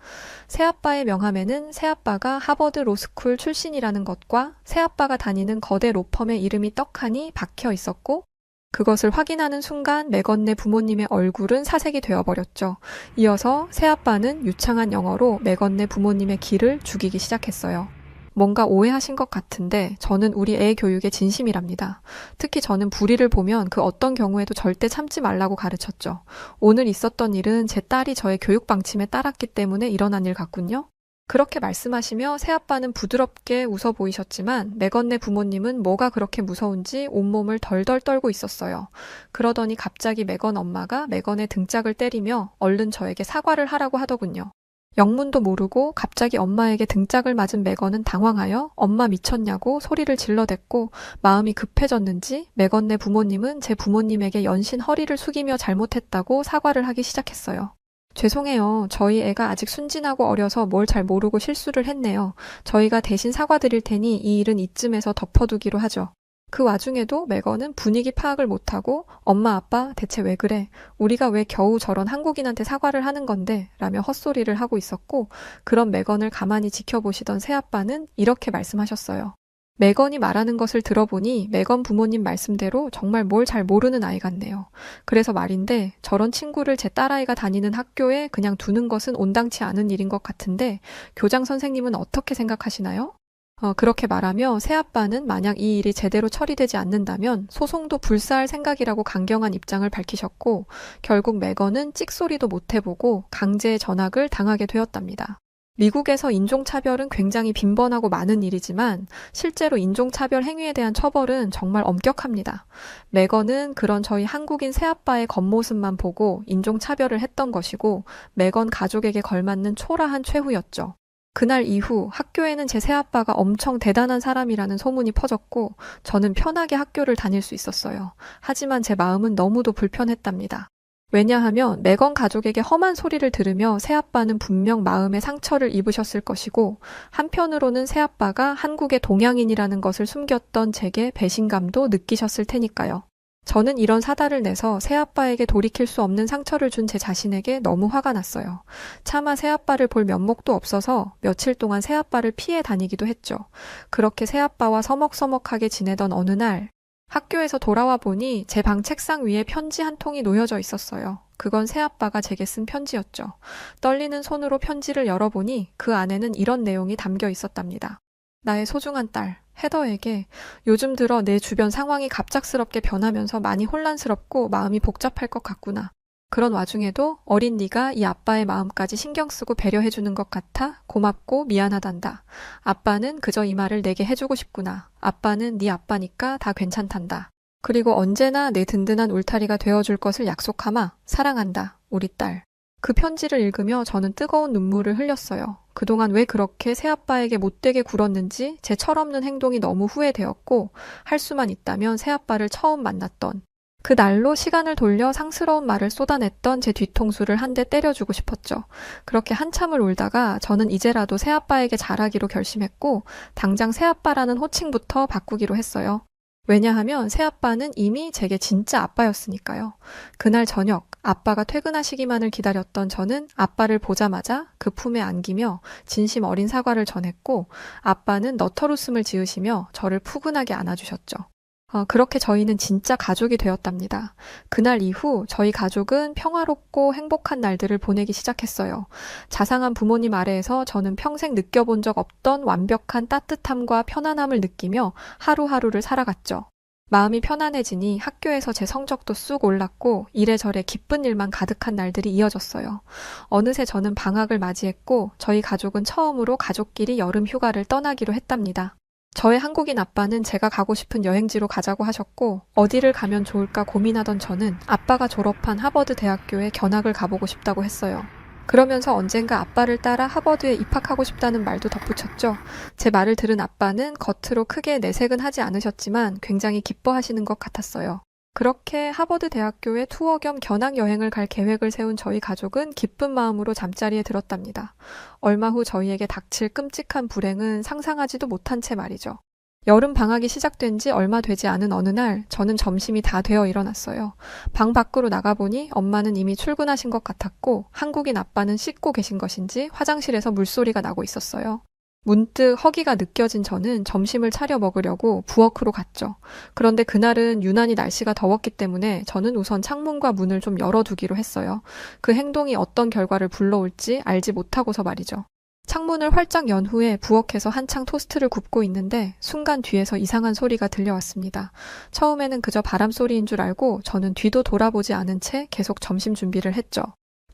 새아빠의 명함에는 새아빠가 하버드 로스쿨 출신이라는 것과 새아빠가 다니는 거대 로펌의 이름이 떡하니 박혀 있었고 그것을 확인하는 순간 매건네 부모님의 얼굴은 사색이 되어버렸죠. 이어서 새아빠는 유창한 영어로 매건네 부모님의 기를 죽이기 시작했어요. 뭔가 오해하신 것 같은데 저는 우리 애 교육에 진심이랍니다. 특히 저는 불의를 보면 그 어떤 경우에도 절대 참지 말라고 가르쳤죠. 오늘 있었던 일은 제 딸이 저의 교육 방침에 따랐기 때문에 일어난 일 같군요. 그렇게 말씀하시며 새아빠는 부드럽게 웃어 보이셨지만 매건네 부모님은 뭐가 그렇게 무서운지 온몸을 덜덜 떨고 있었어요. 그러더니 갑자기 매건 엄마가 매건의 등짝을 때리며 얼른 저에게 사과를 하라고 하더군요. 영문도 모르고 갑자기 엄마에게 등짝을 맞은 매건은 당황하여 엄마 미쳤냐고 소리를 질러댔고 마음이 급해졌는지 매건네 부모님은 제 부모님에게 연신 허리를 숙이며 잘못했다고 사과를 하기 시작했어요. 죄송해요. 저희 애가 아직 순진하고 어려서 뭘 잘 모르고 실수를 했네요. 저희가 대신 사과드릴 테니 이 일은 이쯤에서 덮어두기로 하죠. 그 와중에도 매건은 분위기 파악을 못하고 엄마 아빠 대체 왜 그래? 우리가 왜 겨우 저런 한국인한테 사과를 하는 건데? 라며 헛소리를 하고 있었고 그런 매건을 가만히 지켜보시던 새아빠는 이렇게 말씀하셨어요. 매건이 말하는 것을 들어보니 매건 부모님 말씀대로 정말 뭘 잘 모르는 아이 같네요. 그래서 말인데 저런 친구를 제 딸아이가 다니는 학교에 그냥 두는 것은 온당치 않은 일인 것 같은데 교장 선생님은 어떻게 생각하시나요? 그렇게 말하며 새아빠는 만약 이 일이 제대로 처리되지 않는다면 소송도 불사할 생각이라고 강경한 입장을 밝히셨고 결국 매건은 찍소리도 못 해보고 강제 전학을 당하게 되었답니다. 미국에서 인종차별은 굉장히 빈번하고 많은 일이지만 실제로 인종차별 행위에 대한 처벌은 정말 엄격합니다. 매건은 그런 저희 한국인 새아빠의 겉모습만 보고 인종차별을 했던 것이고 매건 가족에게 걸맞는 초라한 최후였죠. 그날 이후 학교에는 제 새아빠가 엄청 대단한 사람이라는 소문이 퍼졌고 저는 편하게 학교를 다닐 수 있었어요. 하지만 제 마음은 너무도 불편했답니다. 왜냐하면 매건 가족에게 험한 소리를 들으며 새아빠는 분명 마음에 상처를 입으셨을 것이고 한편으로는 새아빠가 한국의 동양인이라는 것을 숨겼던 제게 배신감도 느끼셨을 테니까요. 저는 이런 사달을 내서 새아빠에게 돌이킬 수 없는 상처를 준 제 자신에게 너무 화가 났어요. 차마 새아빠를 볼 면목도 없어서 며칠 동안 새아빠를 피해 다니기도 했죠. 그렇게 새아빠와 서먹서먹하게 지내던 어느 날 학교에서 돌아와 보니 제 방 책상 위에 편지 한 통이 놓여져 있었어요. 그건 새아빠가 제게 쓴 편지였죠. 떨리는 손으로 편지를 열어보니 그 안에는 이런 내용이 담겨 있었답니다. 나의 소중한 딸, 헤더에게 요즘 들어 내 주변 상황이 갑작스럽게 변하면서 많이 혼란스럽고 마음이 복잡할 것 같구나. 그런 와중에도 어린 네가 이 아빠의 마음까지 신경 쓰고 배려해주는 것 같아 고맙고 미안하단다. 아빠는 그저 이 말을 내게 해주고 싶구나. 아빠는 네 아빠니까 다 괜찮단다. 그리고 언제나 내 든든한 울타리가 되어줄 것을 약속하마. 사랑한다. 우리 딸. 그 편지를 읽으며 저는 뜨거운 눈물을 흘렸어요. 그동안 왜 그렇게 새아빠에게 못되게 굴었는지 제 철없는 행동이 너무 후회되었고 할 수만 있다면 새아빠를 처음 만났던 그 날로 시간을 돌려 상스러운 말을 쏟아냈던 제 뒤통수를 한 대 때려주고 싶었죠. 그렇게 한참을 울다가 저는 이제라도 새아빠에게 잘하기로 결심했고 당장 새아빠라는 호칭부터 바꾸기로 했어요. 왜냐하면 새아빠는 이미 제게 진짜 아빠였으니까요. 그날 저녁 아빠가 퇴근하시기만을 기다렸던 저는 아빠를 보자마자 그 품에 안기며 진심 어린 사과를 전했고 아빠는 너털웃음을 지으시며 저를 푸근하게 안아주셨죠. 그렇게 저희는 진짜 가족이 되었답니다. 그날 이후 저희 가족은 평화롭고 행복한 날들을 보내기 시작했어요. 자상한 부모님 아래에서 저는 평생 느껴본 적 없던 완벽한 따뜻함과 편안함을 느끼며 하루하루를 살아갔죠. 마음이 편안해지니 학교에서 제 성적도 쑥 올랐고 이래저래 기쁜 일만 가득한 날들이 이어졌어요. 어느새 저는 방학을 맞이했고 저희 가족은 처음으로 가족끼리 여름 휴가를 떠나기로 했답니다. 저의 한국인 아빠는 제가 가고 싶은 여행지로 가자고 하셨고 어디를 가면 좋을까 고민하던 저는 아빠가 졸업한 하버드 대학교에 견학을 가보고 싶다고 했어요. 그러면서 언젠가 아빠를 따라 하버드에 입학하고 싶다는 말도 덧붙였죠. 제 말을 들은 아빠는 겉으로 크게 내색은 하지 않으셨지만 굉장히 기뻐하시는 것 같았어요. 그렇게 하버드 대학교에 투어 겸 견학 여행을 갈 계획을 세운 저희 가족은 기쁜 마음으로 잠자리에 들었답니다. 얼마 후 저희에게 닥칠 끔찍한 불행은 상상하지도 못한 채 말이죠. 여름 방학이 시작된 지 얼마 되지 않은 어느 날 저는 점심이 다 되어 일어났어요. 방 밖으로 나가보니 엄마는 이미 출근하신 것 같았고 한국인 아빠는 씻고 계신 것인지 화장실에서 물소리가 나고 있었어요. 문득 허기가 느껴진 저는 점심을 차려 먹으려고 부엌으로 갔죠. 그런데 그날은 유난히 날씨가 더웠기 때문에 저는 우선 창문과 문을 좀 열어두기로 했어요. 그 행동이 어떤 결과를 불러올지 알지 못하고서 말이죠. 창문을 활짝 연 후에 부엌에서 한창 토스트를 굽고 있는데 순간 뒤에서 이상한 소리가 들려왔습니다. 처음에는 그저 바람 소리인 줄 알고 저는 뒤도 돌아보지 않은 채 계속 점심 준비를 했죠.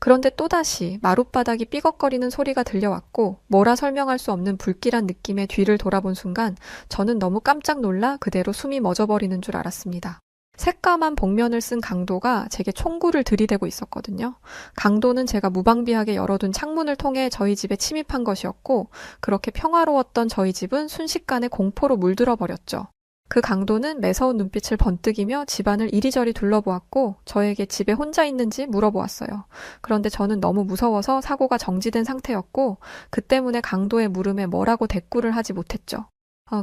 그런데 또다시 마룻바닥이 삐걱거리는 소리가 들려왔고 뭐라 설명할 수 없는 불길한 느낌에 뒤를 돌아본 순간 저는 너무 깜짝 놀라 그대로 숨이 멎어버리는 줄 알았습니다. 새까만 복면을 쓴 강도가 제게 총구를 들이대고 있었거든요. 강도는 제가 무방비하게 열어둔 창문을 통해 저희 집에 침입한 것이었고 그렇게 평화로웠던 저희 집은 순식간에 공포로 물들어 버렸죠. 그 강도는 매서운 눈빛을 번뜩이며 집안을 이리저리 둘러보았고 저에게 집에 혼자 있는지 물어보았어요. 그런데 저는 너무 무서워서 사고가 정지된 상태였고 그 때문에 강도의 물음에 뭐라고 대꾸를 하지 못했죠.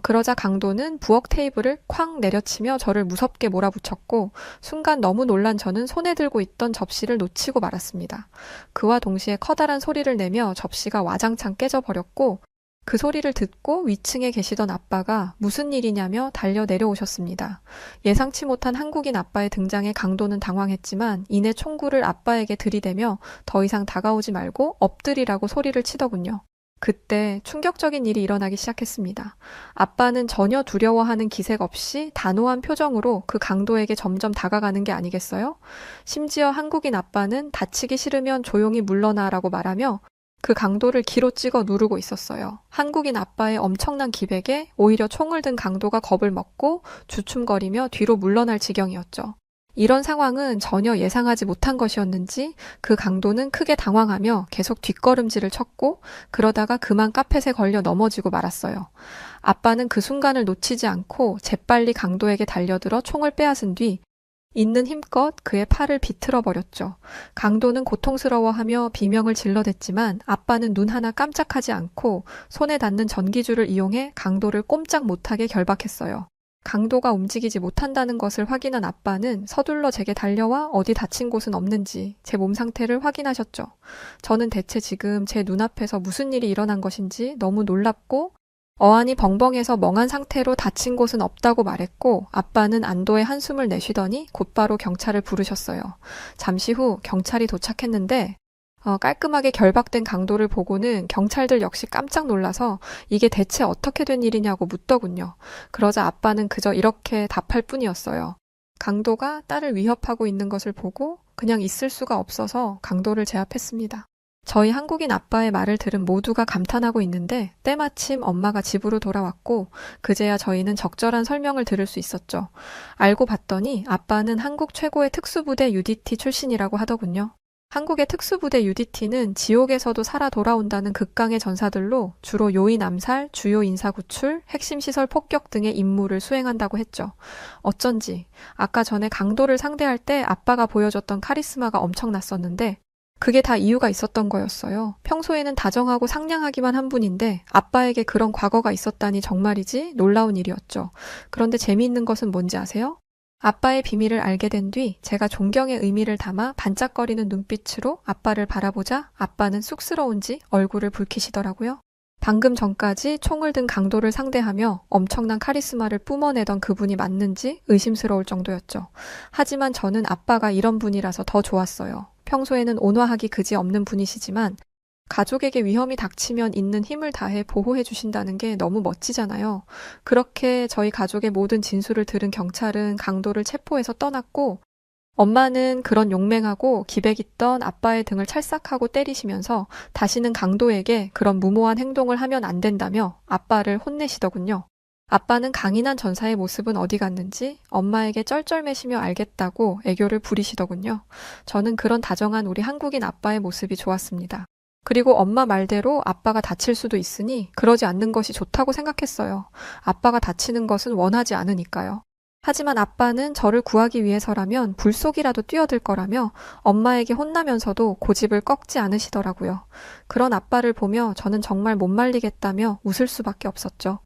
그러자 강도는 부엌 테이블을 쾅 내려치며 저를 무섭게 몰아붙였고 순간 너무 놀란 저는 손에 들고 있던 접시를 놓치고 말았습니다. 그와 동시에 커다란 소리를 내며 접시가 와장창 깨져버렸고 그 소리를 듣고 위층에 계시던 아빠가 무슨 일이냐며 달려 내려오셨습니다. 예상치 못한 한국인 아빠의 등장에 강도는 당황했지만 이내 총구를 아빠에게 들이대며 더 이상 다가오지 말고 엎드리라고 소리를 치더군요. 그때 충격적인 일이 일어나기 시작했습니다. 아빠는 전혀 두려워하는 기색 없이 단호한 표정으로 그 강도에게 점점 다가가는 게 아니겠어요? 심지어 한국인 아빠는 다치기 싫으면 조용히 물러나라고 말하며 그 강도를 기로 찍어 누르고 있었어요. 한국인 아빠의 엄청난 기백에 오히려 총을 든 강도가 겁을 먹고 주춤거리며 뒤로 물러날 지경이었죠. 이런 상황은 전혀 예상하지 못한 것이었는지 그 강도는 크게 당황하며 계속 뒷걸음질을 쳤고 그러다가 그만 카펫에 걸려 넘어지고 말았어요. 아빠는 그 순간을 놓치지 않고 재빨리 강도에게 달려들어 총을 빼앗은 뒤 있는 힘껏 그의 팔을 비틀어 버렸죠. 강도는 고통스러워하며 비명을 질러댔지만 아빠는 눈 하나 깜짝하지 않고 손에 닿는 전기줄을 이용해 강도를 꼼짝 못하게 결박했어요. 강도가 움직이지 못한다는 것을 확인한 아빠는 서둘러 제게 달려와 어디 다친 곳은 없는지 제 몸 상태를 확인하셨죠. 저는 대체 지금 제 눈앞에서 무슨 일이 일어난 것인지 너무 놀랍고 어안이 벙벙해서 멍한 상태로 다친 곳은 없다고 말했고 아빠는 안도의 한숨을 내쉬더니 곧바로 경찰을 부르셨어요. 잠시 후 경찰이 도착했는데 깔끔하게 결박된 강도를 보고는 경찰들 역시 깜짝 놀라서 이게 대체 어떻게 된 일이냐고 묻더군요. 그러자 아빠는 그저 이렇게 답할 뿐이었어요. 강도가 딸을 위협하고 있는 것을 보고 그냥 있을 수가 없어서 강도를 제압했습니다. 저희 한국인 아빠의 말을 들은 모두가 감탄하고 있는데 때마침 엄마가 집으로 돌아왔고 그제야 저희는 적절한 설명을 들을 수 있었죠. 알고 봤더니 아빠는 한국 최고의 특수부대 UDT 출신이라고 하더군요. 한국의 특수부대 UDT는 지옥에서도 살아 돌아온다는 극강의 전사들로 주로 요인 암살, 주요 인사 구출, 핵심 시설 폭격 등의 임무를 수행한다고 했죠. 어쩐지 아까 전에 강도를 상대할 때 아빠가 보여줬던 카리스마가 엄청났었는데 그게 다 이유가 있었던 거였어요. 평소에는 다정하고 상냥하기만 한 분인데 아빠에게 그런 과거가 있었다니 정말이지 놀라운 일이었죠. 그런데 재미있는 것은 뭔지 아세요? 아빠의 비밀을 알게 된 뒤 제가 존경의 의미를 담아 반짝거리는 눈빛으로 아빠를 바라보자 아빠는 쑥스러운지 얼굴을 붉히시더라고요. 방금 전까지 총을 든 강도를 상대하며 엄청난 카리스마를 뿜어내던 그분이 맞는지 의심스러울 정도였죠. 하지만 저는 아빠가 이런 분이라서 더 좋았어요. 평소에는 온화하기 그지없는 분이시지만 가족에게 위험이 닥치면 있는 힘을 다해 보호해 주신다는 게 너무 멋지잖아요. 그렇게 저희 가족의 모든 진술을 들은 경찰은 강도를 체포해서 떠났고 엄마는 그런 용맹하고 기백있던 아빠의 등을 찰싹하고 때리시면서 다시는 강도에게 그런 무모한 행동을 하면 안 된다며 아빠를 혼내시더군요. 아빠는 강인한 전사의 모습은 어디 갔는지 엄마에게 쩔쩔매시며 알겠다고 애교를 부리시더군요. 저는 그런 다정한 우리 한국인 아빠의 모습이 좋았습니다. 그리고 엄마 말대로 아빠가 다칠 수도 있으니 그러지 않는 것이 좋다고 생각했어요. 아빠가 다치는 것은 원하지 않으니까요. 하지만 아빠는 저를 구하기 위해서라면 불 속이라도 뛰어들 거라며 엄마에게 혼나면서도 고집을 꺾지 않으시더라고요. 그런 아빠를 보며 저는 정말 못 말리겠다며 웃을 수밖에 없었죠.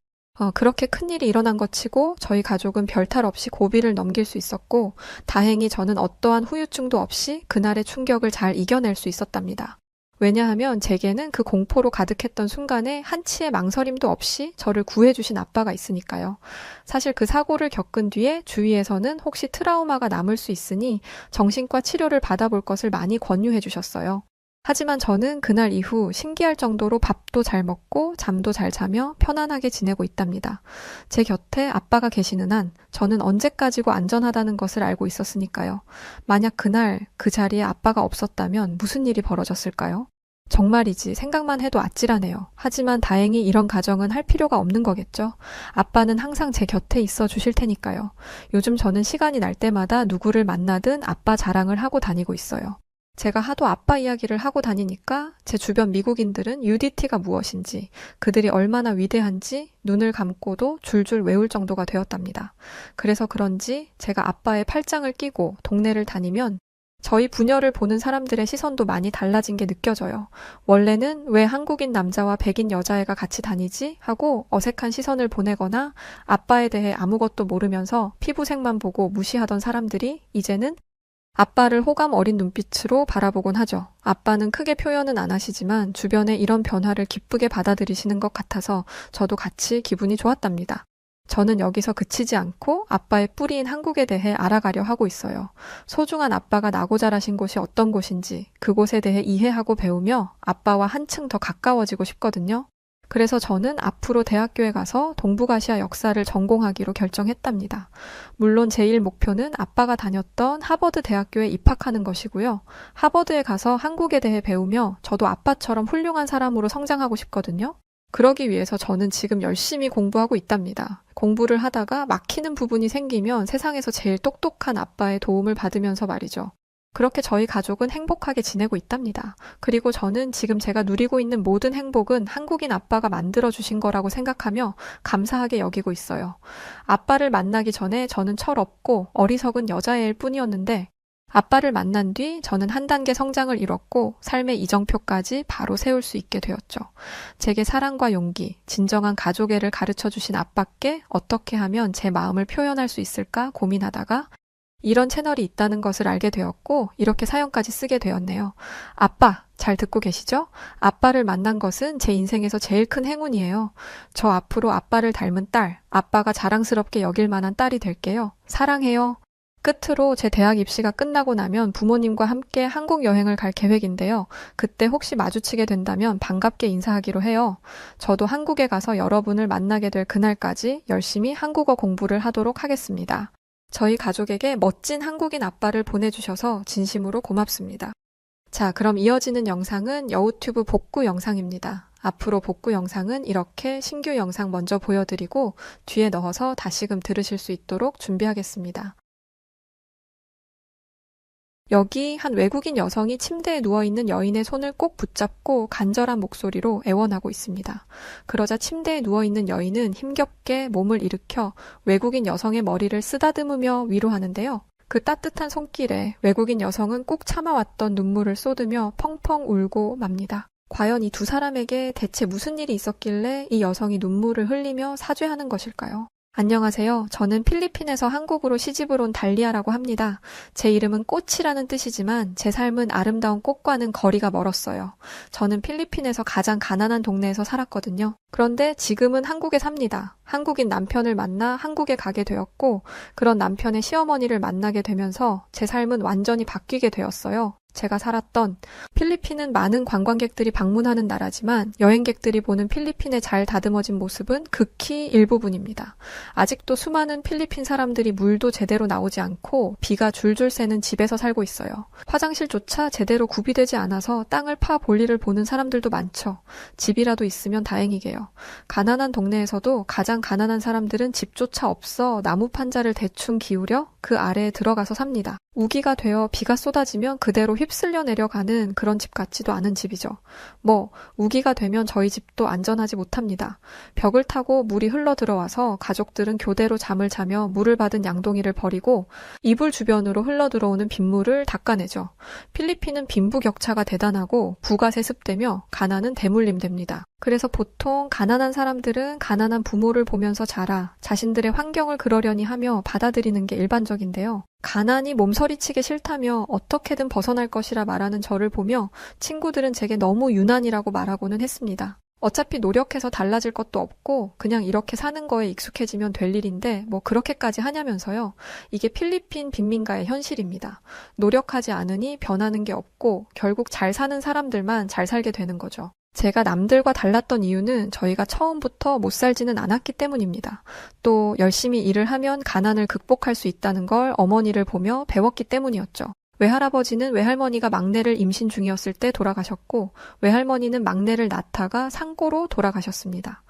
그렇게 큰일이 일어난 것 치고 저희 가족은 별탈 없이 고비를 넘길 수 있었고 다행히 저는 어떠한 후유증도 없이 그날의 충격을 잘 이겨낼 수 있었답니다. 왜냐하면 제게는 그 공포로 가득했던 순간에 한치의 망설임도 없이 저를 구해주신 아빠가 있으니까요. 사실 그 사고를 겪은 뒤에 주위에서는 혹시 트라우마가 남을 수 있으니 정신과 치료를 받아볼 것을 많이 권유해 주셨어요. 하지만 저는 그날 이후 신기할 정도로 밥도 잘 먹고 잠도 잘 자며 편안하게 지내고 있답니다. 제 곁에 아빠가 계시는 한 저는 언제까지고 안전하다는 것을 알고 있었으니까요. 만약 그날 그 자리에 아빠가 없었다면 무슨 일이 벌어졌을까요? 정말이지 생각만 해도 아찔하네요. 하지만 다행히 이런 가정은 할 필요가 없는 거겠죠. 아빠는 항상 제 곁에 있어 주실 테니까요. 요즘 저는 시간이 날 때마다 누구를 만나든 아빠 자랑을 하고 다니고 있어요. 제가 하도 아빠 이야기를 하고 다니니까 제 주변 미국인들은 UDT가 무엇인지, 그들이 얼마나 위대한지 눈을 감고도 줄줄 외울 정도가 되었답니다. 그래서 그런지 제가 아빠의 팔짱을 끼고 동네를 다니면 저희 부녀를 보는 사람들의 시선도 많이 달라진 게 느껴져요. 원래는 왜 한국인 남자와 백인 여자애가 같이 다니지? 하고 어색한 시선을 보내거나 아빠에 대해 아무것도 모르면서 피부색만 보고 무시하던 사람들이 이제는 아빠를 호감 어린 눈빛으로 바라보곤 하죠. 아빠는 크게 표현은 안 하시지만 주변의 이런 변화를 기쁘게 받아들이시는 것 같아서 저도 같이 기분이 좋았답니다. 저는 여기서 그치지 않고 아빠의 뿌리인 한국에 대해 알아가려 하고 있어요. 소중한 아빠가 나고 자라신 곳이 어떤 곳인지 그곳에 대해 이해하고 배우며 아빠와 한층 더 가까워지고 싶거든요. 그래서 저는 앞으로 대학교에 가서 동북아시아 역사를 전공하기로 결정했답니다. 물론 제일 목표는 아빠가 다녔던 하버드 대학교에 입학하는 것이고요. 하버드에 가서 한국에 대해 배우며 저도 아빠처럼 훌륭한 사람으로 성장하고 싶거든요. 그러기 위해서 저는 지금 열심히 공부하고 있답니다. 공부를 하다가 막히는 부분이 생기면 세상에서 제일 똑똑한 아빠의 도움을 받으면서 말이죠. 그렇게 저희 가족은 행복하게 지내고 있답니다. 그리고 저는 지금 제가 누리고 있는 모든 행복은 한국인 아빠가 만들어주신 거라고 생각하며 감사하게 여기고 있어요. 아빠를 만나기 전에 저는 철없고 어리석은 여자애일 뿐이었는데 아빠를 만난 뒤 저는 한 단계 성장을 이뤘고 삶의 이정표까지 바로 세울 수 있게 되었죠. 제게 사랑과 용기, 진정한 가족애를 가르쳐주신 아빠께 어떻게 하면 제 마음을 표현할 수 있을까 고민하다가 이런 채널이 있다는 것을 알게 되었고 이렇게 사연까지 쓰게 되었네요. 아빠, 잘 듣고 계시죠? 아빠를 만난 것은 제 인생에서 제일 큰 행운이에요. 저 앞으로 아빠를 닮은 딸, 아빠가 자랑스럽게 여길 만한 딸이 될게요. 사랑해요. 끝으로 제 대학 입시가 끝나고 나면 부모님과 함께 한국 여행을 갈 계획인데요. 그때 혹시 마주치게 된다면 반갑게 인사하기로 해요. 저도 한국에 가서 여러분을 만나게 될 그날까지 열심히 한국어 공부를 하도록 하겠습니다. 저희 가족에게 멋진 한국인 아빠를 보내주셔서 진심으로 고맙습니다. 자, 그럼 이어지는 영상은 여우튜브 복구 영상입니다. 앞으로 복구 영상은 이렇게 신규 영상 먼저 보여드리고 뒤에 넣어서 다시금 들으실 수 있도록 준비하겠습니다. 여기 한 외국인 여성이 침대에 누워있는 여인의 손을 꼭 붙잡고 간절한 목소리로 애원하고 있습니다. 그러자 침대에 누워있는 여인은 힘겹게 몸을 일으켜 외국인 여성의 머리를 쓰다듬으며 위로하는데요. 그 따뜻한 손길에 외국인 여성은 꾹 참아왔던 눈물을 쏟으며 펑펑 울고 맙니다. 과연 이 두 사람에게 대체 무슨 일이 있었길래 이 여성이 눈물을 흘리며 사죄하는 것일까요? 안녕하세요. 저는 필리핀에서 한국으로 시집을 온 달리아라고 합니다. 제 이름은 꽃이라는 뜻이지만 제 삶은 아름다운 꽃과는 거리가 멀었어요. 저는 필리핀에서 가장 가난한 동네에서 살았거든요. 그런데 지금은 한국에 삽니다. 한국인 남편을 만나 한국에 가게 되었고 그런 남편의 시어머니를 만나게 되면서 제 삶은 완전히 바뀌게 되었어요. 제가 살았던 필리핀은 많은 관광객들이 방문하는 나라지만 여행객들이 보는 필리핀의 잘 다듬어진 모습은 극히 일부분입니다. 아직도 수많은 필리핀 사람들이 물도 제대로 나오지 않고 비가 줄줄 새는 집에서 살고 있어요. 화장실조차 제대로 구비되지 않아서 땅을 파 볼일을 보는 사람들도 많죠. 집이라도 있으면 다행이게요. 가난한 동네에서도 가장 가난한 사람들은 집조차 없어 나무 판자를 대충 기울여 그 아래에 들어가서 삽니다. 우기가 되어 비가 쏟아지면 그대로 휩쓸려 내려가는 그런 집 같지도 않은 집이죠. 우기가 되면 저희 집도 안전하지 못합니다. 벽을 타고 물이 흘러 들어와서 가족들은 교대로 잠을 자며 물을 받은 양동이를 버리고 이불 주변으로 흘러 들어오는 빗물을 닦아내죠. 필리핀은 빈부격차가 대단하고 부가 세습되며 가난은 대물림됩니다. 그래서 보통 가난한 사람들은 가난한 부모를 보면서 자라 자신들의 환경을 그러려니 하며 받아들이는 게 일반적인데요. 가난이 몸서리치게 싫다며 어떻게든 벗어날 것이라 말하는 저를 보며 친구들은 제게 너무 유난이라고 말하고는 했습니다. 어차피 노력해서 달라질 것도 없고 그냥 이렇게 사는 거에 익숙해지면 될 일인데 그렇게까지 하냐면서요. 이게 필리핀 빈민가의 현실입니다. 노력하지 않으니 변하는 게 없고 결국 잘 사는 사람들만 잘 살게 되는 거죠. 제가 남들과 달랐던 이유는 저희가 처음부터 못 살지는 않았기 때문입니다. 또 열심히 일을 하면 가난을 극복할 수 있다는 걸 어머니를 보며 배웠기 때문이었죠. 외할아버지는 외할머니가 막내를 임신 중이었을 때 돌아가셨고 외할머니는 막내를 낳다가 상고로 돌아가셨습니다.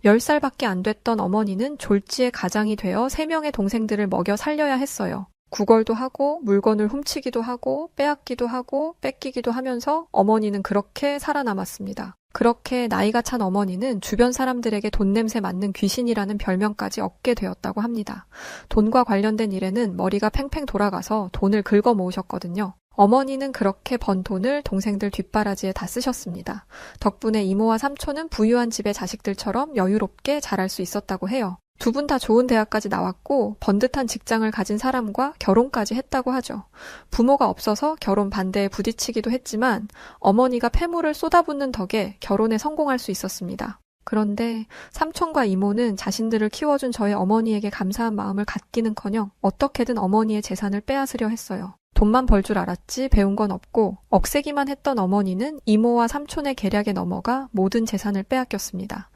10살밖에 안 됐던 어머니는 졸지의 가장이 되어 3명의 동생들을 먹여 살려야 했어요. 구걸도 하고 물건을 훔치기도 하고 빼앗기도 하고 뺏기기도 하면서 어머니는 그렇게 살아남았습니다. 그렇게 나이가 찬 어머니는 주변 사람들에게 돈 냄새 맡는 귀신이라는 별명까지 얻게 되었다고 합니다. 돈과 관련된 일에는 머리가 팽팽 돌아가서 돈을 긁어 모으셨거든요. 어머니는 그렇게 번 돈을 동생들 뒷바라지에 다 쓰셨습니다. 덕분에 이모와 삼촌은 부유한 집의 자식들처럼 여유롭게 자랄 수 있었다고 해요. 두 분 다 좋은 대학까지 나왔고 번듯한 직장을 가진 사람과 결혼까지 했다고 하죠. 부모가 없어서 결혼 반대에 부딪히기도 했지만 어머니가 폐물을 쏟아붓는 덕에 결혼에 성공할 수 있었습니다. 그런데 삼촌과 이모는 자신들을 키워준 저의 어머니에게 감사한 마음을 갖기는커녕 어떻게든 어머니의 재산을 빼앗으려 했어요. 돈만 벌 줄 알았지 배운 건 없고 억세기만 했던 어머니는 이모와 삼촌의 계략에 넘어가 모든 재산을 빼앗겼습니다.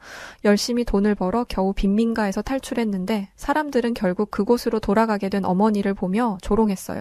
열심히 돈을 벌어 겨우 빈민가에서 탈출했는데 사람들은 결국 그곳으로 돌아가게 된 어머니를 보며 조롱했어요.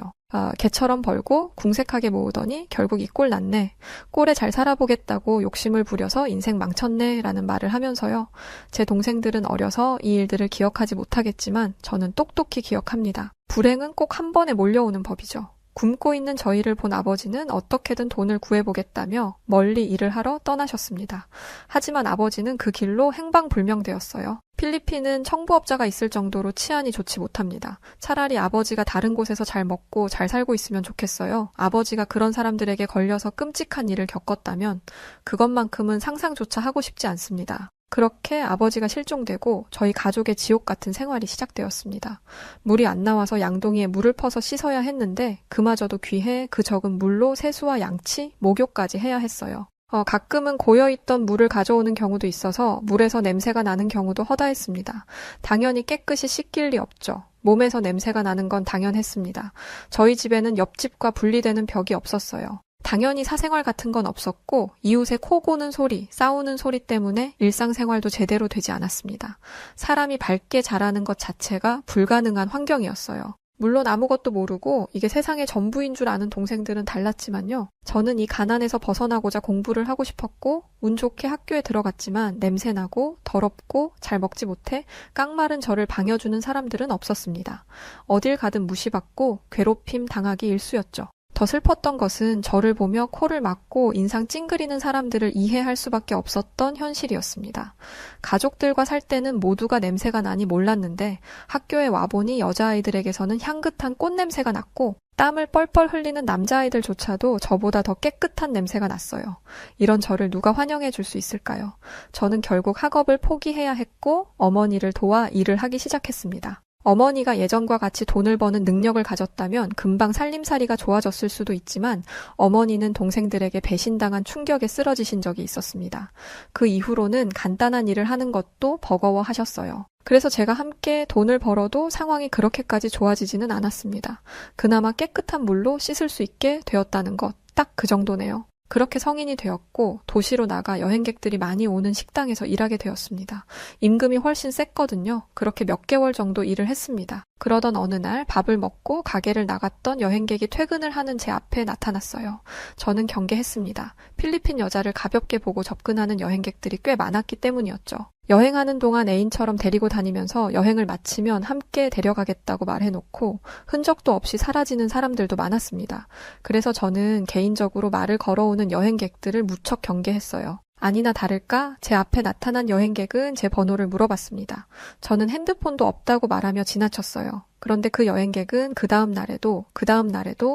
개처럼 벌고 궁색하게 모으더니 결국 이 꼴 났네. 꼴에 잘 살아보겠다고 욕심을 부려서 인생 망쳤네 라는 말을 하면서요. 제 동생들은 어려서 이 일들을 기억하지 못하겠지만 저는 똑똑히 기억합니다. 불행은 꼭 한 번에 몰려오는 법이죠. 굶고 있는 저희를 본 아버지는 어떻게든 돈을 구해보겠다며 멀리 일을 하러 떠나셨습니다. 하지만 아버지는 그 길로 행방불명되었어요. 필리핀은 청부업자가 있을 정도로 치안이 좋지 못합니다. 차라리 아버지가 다른 곳에서 잘 먹고 잘 살고 있으면 좋겠어요. 아버지가 그런 사람들에게 걸려서 끔찍한 일을 겪었다면 그것만큼은 상상조차 하고 싶지 않습니다. 그렇게 아버지가 실종되고 저희 가족의 지옥 같은 생활이 시작되었습니다. 물이 안 나와서 양동이에 물을 퍼서 씻어야 했는데 그마저도 귀해 그 적은 물로 세수와 양치, 목욕까지 해야 했어요. 가끔은 고여있던 물을 가져오는 경우도 있어서 물에서 냄새가 나는 경우도 허다했습니다. 당연히 깨끗이 씻길 리 없죠. 몸에서 냄새가 나는 건 당연했습니다. 저희 집에는 옆집과 분리되는 벽이 없었어요. 당연히 사생활 같은 건 없었고 이웃의 코 고는 소리, 싸우는 소리 때문에 일상생활도 제대로 되지 않았습니다. 사람이 밝게 자라는 것 자체가 불가능한 환경이었어요. 물론 아무것도 모르고 이게 세상의 전부인 줄 아는 동생들은 달랐지만요. 저는 이 가난에서 벗어나고자 공부를 하고 싶었고 운 좋게 학교에 들어갔지만 냄새나고 더럽고 잘 먹지 못해 깡마른 저를 방여주는 사람들은 없었습니다. 어딜 가든 무시받고 괴롭힘 당하기 일쑤였죠. 더 슬펐던 것은 저를 보며 코를 막고 인상 찡그리는 사람들을 이해할 수밖에 없었던 현실이었습니다. 가족들과 살 때는 모두가 냄새가 나니 몰랐는데 학교에 와보니 여자아이들에게서는 향긋한 꽃냄새가 났고 땀을 뻘뻘 흘리는 남자아이들조차도 저보다 더 깨끗한 냄새가 났어요. 이런 저를 누가 환영해 줄 수 있을까요? 저는 결국 학업을 포기해야 했고 어머니를 도와 일을 하기 시작했습니다. 어머니가 예전과 같이 돈을 버는 능력을 가졌다면 금방 살림살이가 좋아졌을 수도 있지만 어머니는 동생들에게 배신당한 충격에 쓰러지신 적이 있었습니다. 그 이후로는 간단한 일을 하는 것도 버거워하셨어요. 그래서 제가 함께 돈을 벌어도 상황이 그렇게까지 좋아지지는 않았습니다. 그나마 깨끗한 물로 씻을 수 있게 되었다는 것, 딱 그 정도네요. 그렇게 성인이 되었고 도시로 나가 여행객들이 많이 오는 식당에서 일하게 되었습니다. 임금이 훨씬 셌거든요. 그렇게 몇 개월 정도 일을 했습니다. 그러던 어느 날 밥을 먹고 가게를 나갔던 여행객이 퇴근을 하는 제 앞에 나타났어요. 저는 경계했습니다. 필리핀 여자를 가볍게 보고 접근하는 여행객들이 꽤 많았기 때문이었죠. 여행하는 동안 애인처럼 데리고 다니면서 여행을 마치면 함께 데려가겠다고 말해놓고 흔적도 없이 사라지는 사람들도 많았습니다. 그래서 저는 개인적으로 말을 걸어오는 여행객들을 무척 경계했어요. 아니나 다를까 제 앞에 나타난 여행객은 제 번호를 물어봤습니다. 저는 핸드폰도 없다고 말하며 지나쳤어요. 그런데 그 여행객은 그 다음 날에도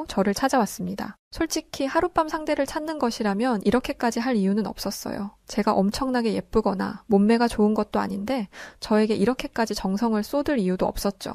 저를 찾아왔습니다. 솔직히 하룻밤 상대를 찾는 것이라면 이렇게까지 할 이유는 없었어요. 제가 엄청나게 예쁘거나 몸매가 좋은 것도 아닌데 저에게 이렇게까지 정성을 쏟을 이유도 없었죠.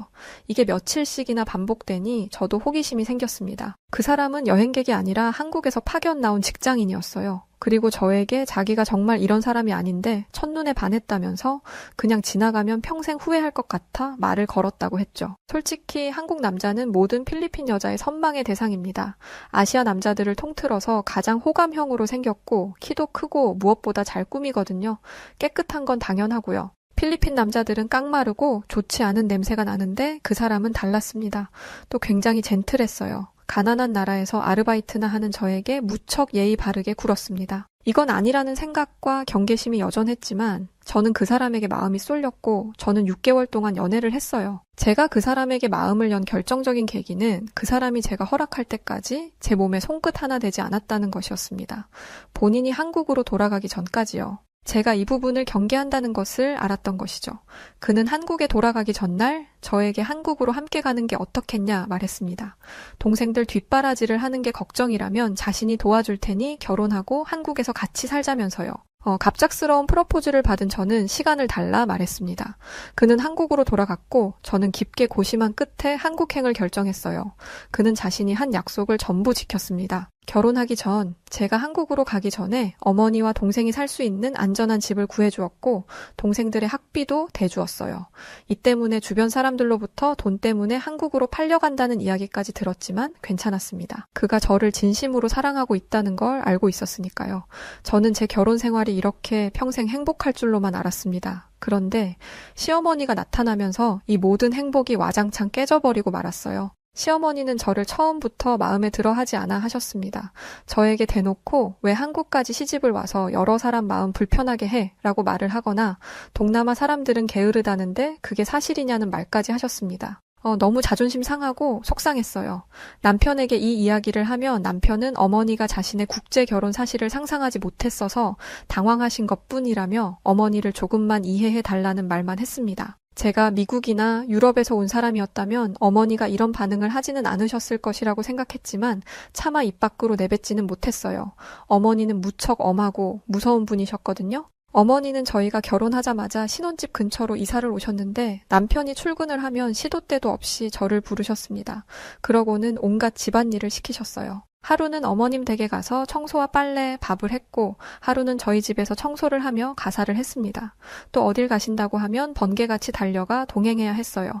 이게 며칠씩이나 반복되니 저도 호기심이 생겼습니다. 그 사람은 여행객이 아니라 한국에서 파견 나온 직장인이었어요. 그리고 저에게 자기가 정말 이런 사람이 아닌데 첫눈에 반했다면서 그냥 지나가면 평생 후회할 것 같아 말을 걸었다고 했죠. 솔직히 한국 남자는 모든 필리핀 여자의 선망의 대상입니다. 아시아 남자들을 통틀어서 가장 호감형으로 생겼고 키도 크고 무엇보다 잘 꾸미거든요. 깨끗한 건 당연하고요. 필리핀 남자들은 깡마르고 좋지 않은 냄새가 나는데 그 사람은 달랐습니다. 또 굉장히 젠틀했어요. 가난한 나라에서 아르바이트나 하는 저에게 무척 예의 바르게 굴었습니다. 이건 아니라는 생각과 경계심이 여전했지만 저는 그 사람에게 마음이 쏠렸고 저는 6개월 동안 연애를 했어요. 제가 그 사람에게 마음을 연 결정적인 계기는 그 사람이 제가 허락할 때까지 제 몸에 손끝 하나 대지 않았다는 것이었습니다. 본인이 한국으로 돌아가기 전까지요. 제가 이 부분을 경계한다는 것을 알았던 것이죠. 그는 한국에 돌아가기 전날 저에게 한국으로 함께 가는 게 어떻겠냐 말했습니다. 동생들 뒷바라지를 하는 게 걱정이라면 자신이 도와줄 테니 결혼하고 한국에서 같이 살자면서요. 갑작스러운 프로포즈를 받은 저는 시간을 달라 말했습니다. 그는 한국으로 돌아갔고 저는 깊게 고심한 끝에 한국행을 결정했어요. 그는 자신이 한 약속을 전부 지켰습니다. 결혼하기 전 제가 한국으로 가기 전에 어머니와 동생이 살 수 있는 안전한 집을 구해주었고 동생들의 학비도 대주었어요. 이 때문에 주변 사람들로부터 돈 때문에 한국으로 팔려간다는 이야기까지 들었지만 괜찮았습니다. 그가 저를 진심으로 사랑하고 있다는 걸 알고 있었으니까요. 저는 제 결혼 생활이 이렇게 평생 행복할 줄로만 알았습니다. 그런데 시어머니가 나타나면서 이 모든 행복이 와장창 깨져버리고 말았어요. 시어머니는 저를 처음부터 마음에 들어 하지 않아 하셨습니다. 저에게 대놓고 왜 한국까지 시집을 와서 여러 사람 마음 불편하게 해? 라고 말을 하거나 동남아 사람들은 게으르다는데 그게 사실이냐는 말까지 하셨습니다. 너무 자존심 상하고 속상했어요. 남편에게 이 이야기를 하면 남편은 어머니가 자신의 국제 결혼 사실을 상상하지 못했어서 당황하신 것뿐이라며 어머니를 조금만 이해해 달라는 말만 했습니다. 제가 미국이나 유럽에서 온 사람이었다면 어머니가 이런 반응을 하지는 않으셨을 것이라고 생각했지만 차마 입 밖으로 내뱉지는 못했어요. 어머니는 무척 엄하고 무서운 분이셨거든요. 어머니는 저희가 결혼하자마자 신혼집 근처로 이사를 오셨는데 남편이 출근을 하면 시도 때도 없이 저를 부르셨습니다. 그러고는 온갖 집안일을 시키셨어요. 하루는 어머님 댁에 가서 청소와 빨래, 밥을 했고 하루는 저희 집에서 청소를 하며 가사를 했습니다. 또 어딜 가신다고 하면 번개같이 달려가 동행해야 했어요.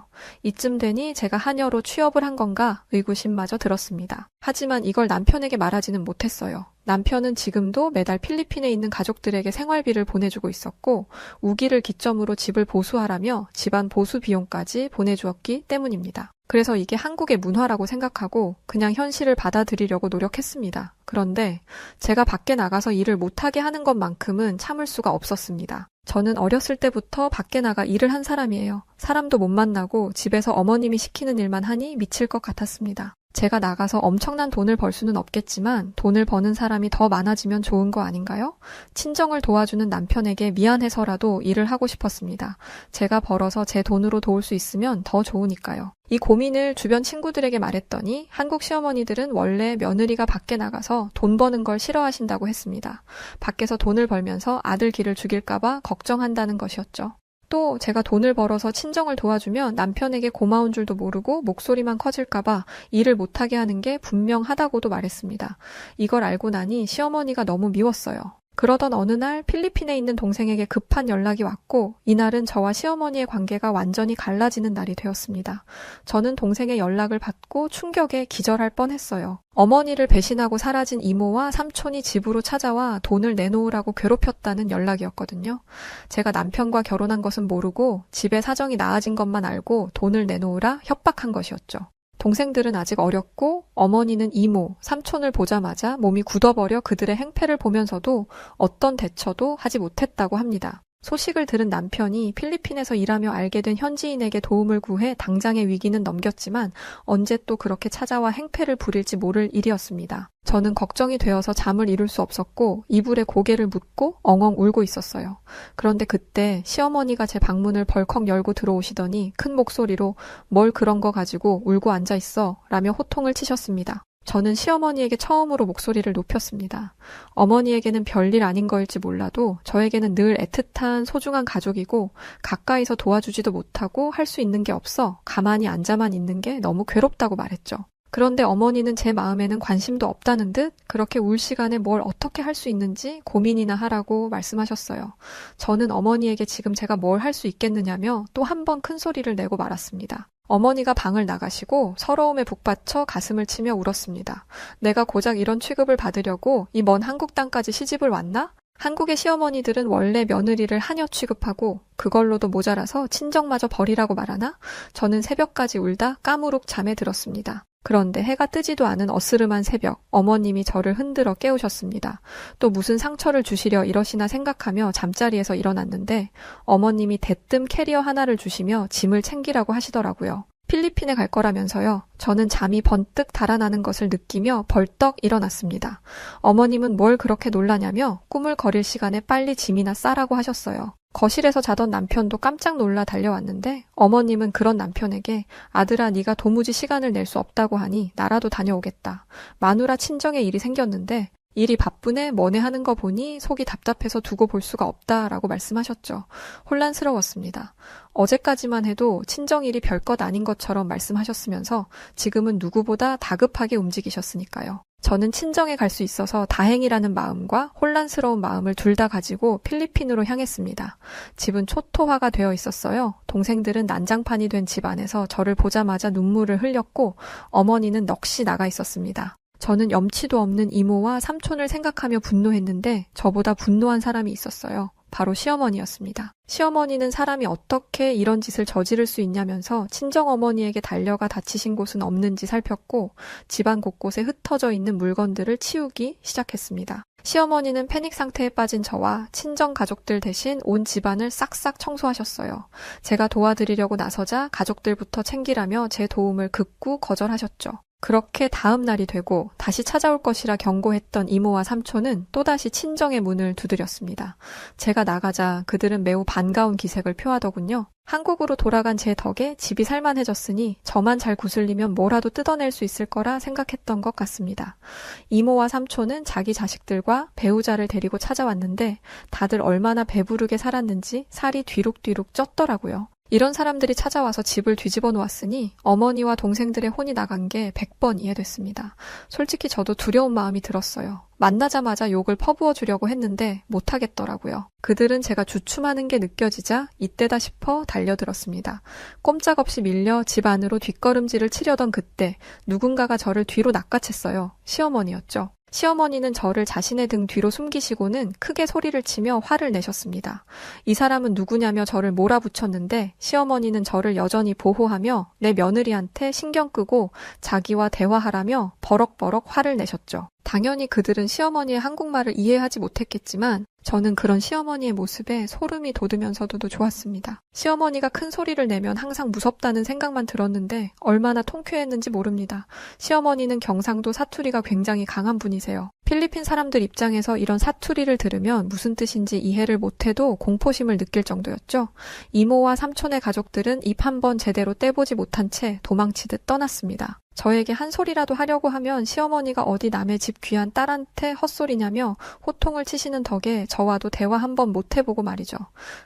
이쯤 되니 제가 하녀로 취업을 한 건가 의구심마저 들었습니다. 하지만 이걸 남편에게 말하지는 못했어요. 남편은 지금도 매달 필리핀에 있는 가족들에게 생활비를 보내주고 있었고 우기를 기점으로 집을 보수하라며 집안 보수 비용까지 보내주었기 때문입니다. 그래서 이게 한국의 문화라고 생각하고 그냥 현실을 받아들이려고 노력했습니다. 그런데 제가 밖에 나가서 일을 못하게 하는 것만큼은 참을 수가 없었습니다. 저는 어렸을 때부터 밖에 나가 일을 한 사람이에요. 사람도 못 만나고 집에서 어머님이 시키는 일만 하니 미칠 것 같았습니다. 제가 나가서 엄청난 돈을 벌 수는 없겠지만 돈을 버는 사람이 더 많아지면 좋은 거 아닌가요? 친정을 도와주는 남편에게 미안해서라도 일을 하고 싶었습니다. 제가 벌어서 제 돈으로 도울 수 있으면 더 좋으니까요. 이 고민을 주변 친구들에게 말했더니 한국 시어머니들은 원래 며느리가 밖에 나가서 돈 버는 걸 싫어하신다고 했습니다. 밖에서 돈을 벌면서 아들 길을 죽일까봐 걱정한다는 것이었죠. 또 제가 돈을 벌어서 친정을 도와주면 남편에게 고마운 줄도 모르고 목소리만 커질까봐 일을 못하게 하는 게 분명하다고도 말했습니다. 이걸 알고 나니 시어머니가 너무 미웠어요. 그러던 어느 날 필리핀에 있는 동생에게 급한 연락이 왔고 이날은 저와 시어머니의 관계가 완전히 갈라지는 날이 되었습니다. 저는 동생의 연락을 받고 충격에 기절할 뻔했어요. 어머니를 배신하고 사라진 이모와 삼촌이 집으로 찾아와 돈을 내놓으라고 괴롭혔다는 연락이었거든요. 제가 남편과 결혼한 것은 모르고 집에 사정이 나아진 것만 알고 돈을 내놓으라 협박한 것이었죠. 동생들은 아직 어렸고 어머니는 이모, 삼촌을 보자마자 몸이 굳어버려 그들의 행패를 보면서도 어떤 대처도 하지 못했다고 합니다. 소식을 들은 남편이 필리핀에서 일하며 알게 된 현지인에게 도움을 구해 당장의 위기는 넘겼지만 언제 또 그렇게 찾아와 행패를 부릴지 모를 일이었습니다. 저는 걱정이 되어서 잠을 이룰 수 없었고 이불에 고개를 묻고 엉엉 울고 있었어요. 그런데 그때 시어머니가 제 방문을 벌컥 열고 들어오시더니 큰 목소리로 뭘 그런 거 가지고 울고 앉아있어 라며 호통을 치셨습니다. 저는 시어머니에게 처음으로 목소리를 높였습니다. 어머니에게는 별일 아닌 거일지 몰라도 저에게는 늘 애틋한 소중한 가족이고 가까이서 도와주지도 못하고 할 수 있는 게 없어 가만히 앉아만 있는 게 너무 괴롭다고 말했죠. 그런데 어머니는 제 마음에는 관심도 없다는 듯 그렇게 울 시간에 뭘 어떻게 할 수 있는지 고민이나 하라고 말씀하셨어요. 저는 어머니에게 지금 제가 뭘 할 수 있겠느냐며 또 한 번 큰 소리를 내고 말았습니다. 어머니가 방을 나가시고 서러움에 북받쳐 가슴을 치며 울었습니다. 내가 고작 이런 취급을 받으려고 이 먼 한국 땅까지 시집을 왔나? 한국의 시어머니들은 원래 며느리를 하녀 취급하고 그걸로도 모자라서 친정마저 버리라고 말하나? 저는 새벽까지 울다 까무룩 잠에 들었습니다. 그런데 해가 뜨지도 않은 어스름한 새벽, 어머님이 저를 흔들어 깨우셨습니다. 또 무슨 상처를 주시려 이러시나 생각하며 잠자리에서 일어났는데 어머님이 대뜸 캐리어 하나를 주시며 짐을 챙기라고 하시더라고요. 필리핀에 갈 거라면서요. 저는 잠이 번뜩 달아나는 것을 느끼며 벌떡 일어났습니다. 어머님은 뭘 그렇게 놀라냐며 꾸물거릴 시간에 빨리 짐이나 싸라고 하셨어요. 거실에서 자던 남편도 깜짝 놀라 달려왔는데 어머님은 그런 남편에게 아들아 네가 도무지 시간을 낼 수 없다고 하니 나라도 다녀오겠다. 마누라 친정에 일이 생겼는데 일이 바쁘네 뭐네 하는 거 보니 속이 답답해서 두고 볼 수가 없다라고 말씀하셨죠. 혼란스러웠습니다. 어제까지만 해도 친정일이 별것 아닌 것처럼 말씀하셨으면서 지금은 누구보다 다급하게 움직이셨으니까요. 저는 친정에 갈 수 있어서 다행이라는 마음과 혼란스러운 마음을 둘 다 가지고 필리핀으로 향했습니다. 집은 초토화가 되어 있었어요. 동생들은 난장판이 된 집 안에서 저를 보자마자 눈물을 흘렸고 어머니는 넋이 나가 있었습니다. 저는 염치도 없는 이모와 삼촌을 생각하며 분노했는데 저보다 분노한 사람이 있었어요. 바로 시어머니였습니다. 시어머니는 사람이 어떻게 이런 짓을 저지를 수 있냐면서 친정어머니에게 달려가 다치신 곳은 없는지 살폈고 집안 곳곳에 흩어져 있는 물건들을 치우기 시작했습니다. 시어머니는 패닉 상태에 빠진 저와 친정 가족들 대신 온 집안을 싹싹 청소하셨어요. 제가 도와드리려고 나서자 가족들부터 챙기라며 제 도움을 극구 거절하셨죠. 그렇게 다음 날이 되고 다시 찾아올 것이라 경고했던 이모와 삼촌은 또다시 친정의 문을 두드렸습니다. 제가 나가자 그들은 매우 반가운 기색을 표하더군요. 한국으로 돌아간 제 덕에 집이 살만해졌으니 저만 잘 구슬리면 뭐라도 뜯어낼 수 있을 거라 생각했던 것 같습니다. 이모와 삼촌은 자기 자식들과 배우자를 데리고 찾아왔는데 다들 얼마나 배부르게 살았는지 살이 뒤룩뒤룩 쪘더라고요. 이런 사람들이 찾아와서 집을 뒤집어 놓았으니 어머니와 동생들의 혼이 나간 게 100번 이해됐습니다. 솔직히 저도 두려운 마음이 들었어요. 만나자마자 욕을 퍼부어 주려고 했는데 못하겠더라고요. 그들은 제가 주춤하는 게 느껴지자 이때다 싶어 달려들었습니다. 꼼짝없이 밀려 집 안으로 뒷걸음질을 치려던 그때 누군가가 저를 뒤로 낚아챘어요. 시어머니였죠. 시어머니는 저를 자신의 등 뒤로 숨기시고는 크게 소리를 치며 화를 내셨습니다. 이 사람은 누구냐며 저를 몰아붙였는데 시어머니는 저를 여전히 보호하며 내 며느리한테 신경 끄고 자기와 대화하라며 버럭버럭 화를 내셨죠. 당연히 그들은 시어머니의 한국말을 이해하지 못했겠지만 저는 그런 시어머니의 모습에 소름이 돋으면서도 좋았습니다. 시어머니가 큰 소리를 내면 항상 무섭다는 생각만 들었는데 얼마나 통쾌했는지 모릅니다. 시어머니는 경상도 사투리가 굉장히 강한 분이세요. 필리핀 사람들 입장에서 이런 사투리를 들으면 무슨 뜻인지 이해를 못해도 공포심을 느낄 정도였죠. 이모와 삼촌의 가족들은 입 한 번 제대로 떼보지 못한 채 도망치듯 떠났습니다. 저에게 한 소리라도 하려고 하면 시어머니가 어디 남의 집 귀한 딸한테 헛소리냐며 호통을 치시는 덕에 저와도 대화 한 번 못 해보고 말이죠.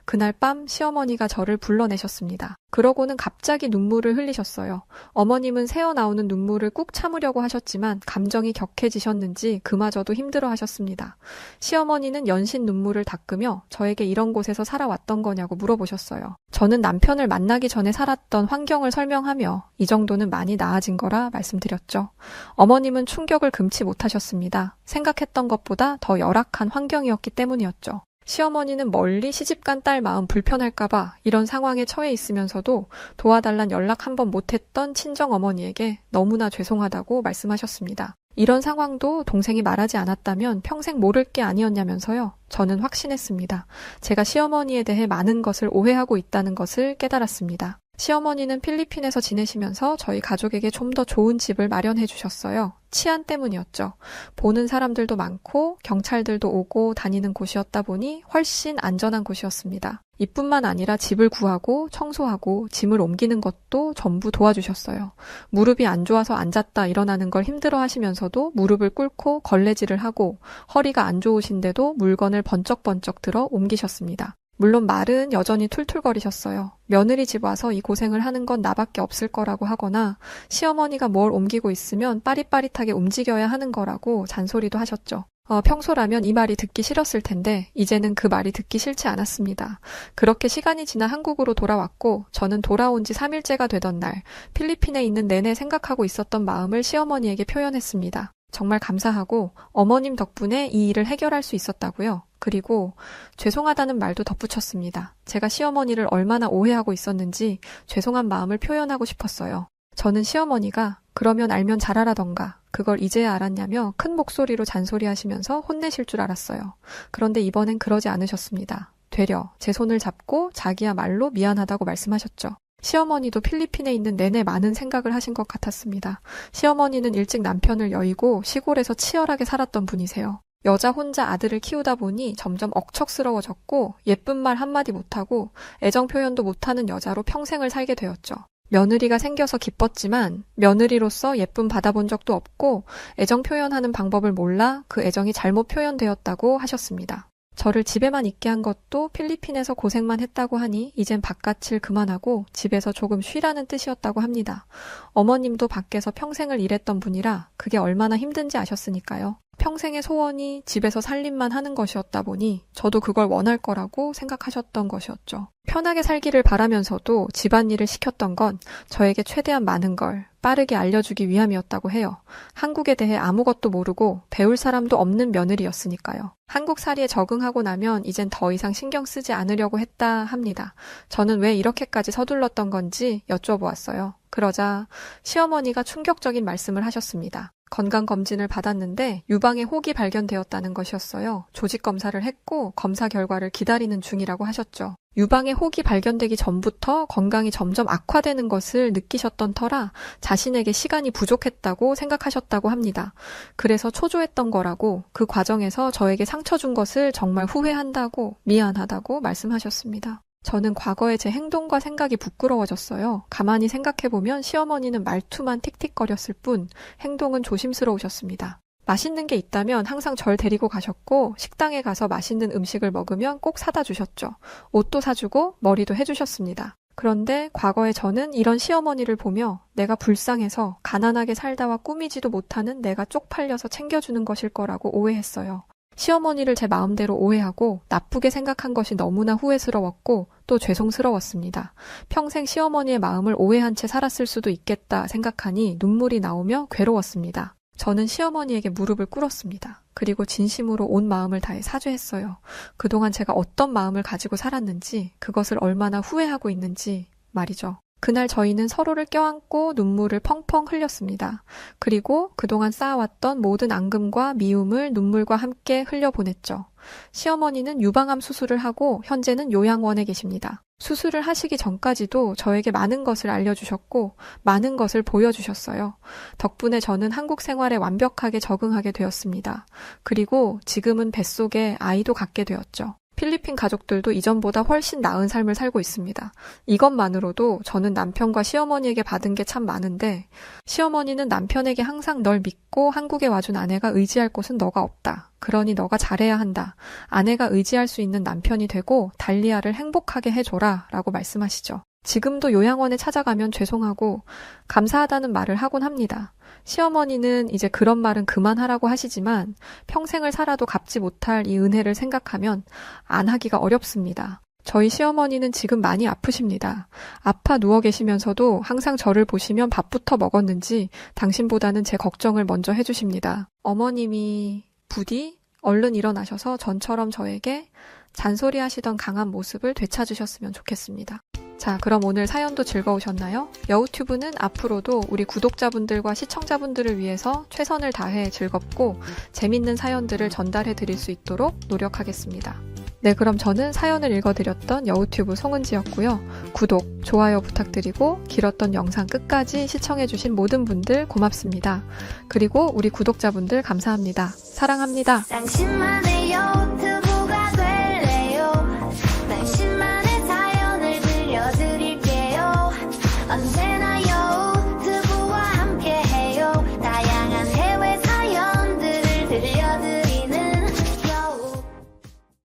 그날 밤 시어머니가 저를 불러내셨습니다. 그러고는 갑자기 눈물을 흘리셨어요. 어머님은 새어나오는 눈물을 꾹 참으려고 하셨지만 감정이 격해지셨는지 그마저도 힘들어 하셨습니다. 시어머니는 연신 눈물을 닦으며 저에게 이런 곳에서 살아왔던 거냐고 물어보셨어요. 저는 남편을 만나기 전에 살았던 환경을 설명하며 이 정도는 많이 나아진 거라 말씀드렸죠. 어머님은 충격을 금치 못하셨습니다. 생각했던 것보다 더 열악한 환경이었기 때문이었죠. 시어머니는 멀리 시집간 딸 마음 불편할까봐 이런 상황에 처해 있으면서도 도와달란 연락 한 번 못했던 친정어머니에게 너무나 죄송하다고 말씀하셨습니다. 이런 상황도 동생이 말하지 않았다면 평생 모를 게 아니었냐면서요. 저는 확신했습니다. 제가 시어머니에 대해 많은 것을 오해하고 있다는 것을 깨달았습니다. 시어머니는 필리핀에서 지내시면서 저희 가족에게 좀 더 좋은 집을 마련해 주셨어요. 치안 때문이었죠. 보는 사람들도 많고 경찰들도 오고 다니는 곳이었다 보니 훨씬 안전한 곳이었습니다. 이뿐만 아니라 집을 구하고 청소하고 짐을 옮기는 것도 전부 도와주셨어요. 무릎이 안 좋아서 앉았다 일어나는 걸 힘들어 하시면서도 무릎을 꿇고 걸레질을 하고 허리가 안 좋으신데도 물건을 번쩍번쩍 들어 옮기셨습니다. 물론 말은 여전히 툴툴거리셨어요. 며느리 집 와서 이 고생을 하는 건 나밖에 없을 거라고 하거나 시어머니가 뭘 옮기고 있으면 빠릿빠릿하게 움직여야 하는 거라고 잔소리도 하셨죠. 평소라면 이 말이 듣기 싫었을 텐데 이제는 그 말이 듣기 싫지 않았습니다. 그렇게 시간이 지나 한국으로 돌아왔고 저는 돌아온 지 3일째가 되던 날 필리핀에 있는 내내 생각하고 있었던 마음을 시어머니에게 표현했습니다. 정말 감사하고 어머님 덕분에 이 일을 해결할 수 있었다고요. 그리고 죄송하다는 말도 덧붙였습니다. 제가 시어머니를 얼마나 오해하고 있었는지 죄송한 마음을 표현하고 싶었어요. 저는 시어머니가 그러면 알면 잘하라던가 그걸 이제야 알았냐며 큰 목소리로 잔소리하시면서 혼내실 줄 알았어요. 그런데 이번엔 그러지 않으셨습니다. 되려 제 손을 잡고 자기야말로 미안하다고 말씀하셨죠. 시어머니도 필리핀에 있는 내내 많은 생각을 하신 것 같았습니다. 시어머니는 일찍 남편을 여의고 시골에서 치열하게 살았던 분이세요. 여자 혼자 아들을 키우다 보니 점점 억척스러워졌고 예쁜 말 한마디 못하고 애정 표현도 못하는 여자로 평생을 살게 되었죠. 며느리가 생겨서 기뻤지만 며느리로서 예쁨 받아본 적도 없고 애정 표현하는 방법을 몰라 그 애정이 잘못 표현되었다고 하셨습니다. 저를 집에만 있게 한 것도 필리핀에서 고생만 했다고 하니 이젠 바깥일 그만하고 집에서 조금 쉬라는 뜻이었다고 합니다. 어머님도 밖에서 평생을 일했던 분이라 그게 얼마나 힘든지 아셨으니까요. 평생의 소원이 집에서 살림만 하는 것이었다 보니 저도 그걸 원할 거라고 생각하셨던 것이었죠. 편하게 살기를 바라면서도 집안일을 시켰던 건 저에게 최대한 많은 걸 빠르게 알려주기 위함이었다고 해요. 한국에 대해 아무것도 모르고 배울 사람도 없는 며느리였으니까요. 한국살이에 적응하고 나면 이젠 더 이상 신경 쓰지 않으려고 했다 합니다. 저는 왜 이렇게까지 서둘렀던 건지 여쭤보았어요. 그러자 시어머니가 충격적인 말씀을 하셨습니다. 건강검진을 받았는데 유방에 혹이 발견되었다는 것이었어요. 조직검사를 했고 검사 결과를 기다리는 중이라고 하셨죠. 유방에 혹이 발견되기 전부터 건강이 점점 악화되는 것을 느끼셨던 터라 자신에게 시간이 부족했다고 생각하셨다고 합니다. 그래서 초조했던 거라고 그 과정에서 저에게 상처 준 것을 정말 후회한다고 미안하다고 말씀하셨습니다. 저는 과거의 제 행동과 생각이 부끄러워졌어요. 가만히 생각해보면 시어머니는 말투만 틱틱거렸을 뿐 행동은 조심스러우셨습니다. 맛있는 게 있다면 항상 절 데리고 가셨고 식당에 가서 맛있는 음식을 먹으면 꼭 사다 주셨죠. 옷도 사주고 머리도 해주셨습니다. 그런데 과거에 저는 이런 시어머니를 보며 내가 불쌍해서 가난하게 살다와 꾸미지도 못하는 내가 쪽팔려서 챙겨주는 것일 거라고 오해했어요. 시어머니를 제 마음대로 오해하고 나쁘게 생각한 것이 너무나 후회스러웠고 또 죄송스러웠습니다. 평생 시어머니의 마음을 오해한 채 살았을 수도 있겠다 생각하니 눈물이 나오며 괴로웠습니다. 저는 시어머니에게 무릎을 꿇었습니다. 그리고 진심으로 온 마음을 다해 사죄했어요. 그동안 제가 어떤 마음을 가지고 살았는지, 그것을 얼마나 후회하고 있는지 말이죠. 그날 저희는 서로를 껴안고 눈물을 펑펑 흘렸습니다. 그리고 그동안 쌓아왔던 모든 앙금과 미움을 눈물과 함께 흘려보냈죠. 시어머니는 유방암 수술을 하고 현재는 요양원에 계십니다. 수술을 하시기 전까지도 저에게 많은 것을 알려주셨고 많은 것을 보여주셨어요. 덕분에 저는 한국 생활에 완벽하게 적응하게 되었습니다. 그리고 지금은 뱃속에 아이도 갖게 되었죠. 필리핀 가족들도 이전보다 훨씬 나은 삶을 살고 있습니다. 이것만으로도 저는 남편과 시어머니에게 받은 게 참 많은데 시어머니는 남편에게 항상 널 믿고 한국에 와준 아내가 의지할 곳은 너가 없다. 그러니 너가 잘해야 한다. 아내가 의지할 수 있는 남편이 되고 달리아를 행복하게 해줘라 라고 말씀하시죠. 지금도 요양원에 찾아가면 죄송하고 감사하다는 말을 하곤 합니다. 시어머니는 이제 그런 말은 그만하라고 하시지만 평생을 살아도 갚지 못할 이 은혜를 생각하면 안 하기가 어렵습니다. 저희 시어머니는 지금 많이 아프십니다. 아파 누워 계시면서도 항상 저를 보시면 밥부터 먹었는지 당신보다는 제 걱정을 먼저 해주십니다. 어머님이 부디 얼른 일어나셔서 전처럼 저에게 잔소리하시던 강한 모습을 되찾으셨으면 좋겠습니다. 자, 그럼 오늘 사연도 즐거우셨나요? 여우튜브는 앞으로도 우리 구독자분들과 시청자분들을 위해서 최선을 다해 즐겁고 재밌는 사연들을 전달해 드릴 수 있도록 노력하겠습니다. 네, 그럼 저는 사연을 읽어드렸던 여우튜브 송은지였고요. 구독, 좋아요 부탁드리고 길었던 영상 끝까지 시청해주신 모든 분들 고맙습니다. 그리고 우리 구독자분들 감사합니다. 사랑합니다. 당신만의 여우튜브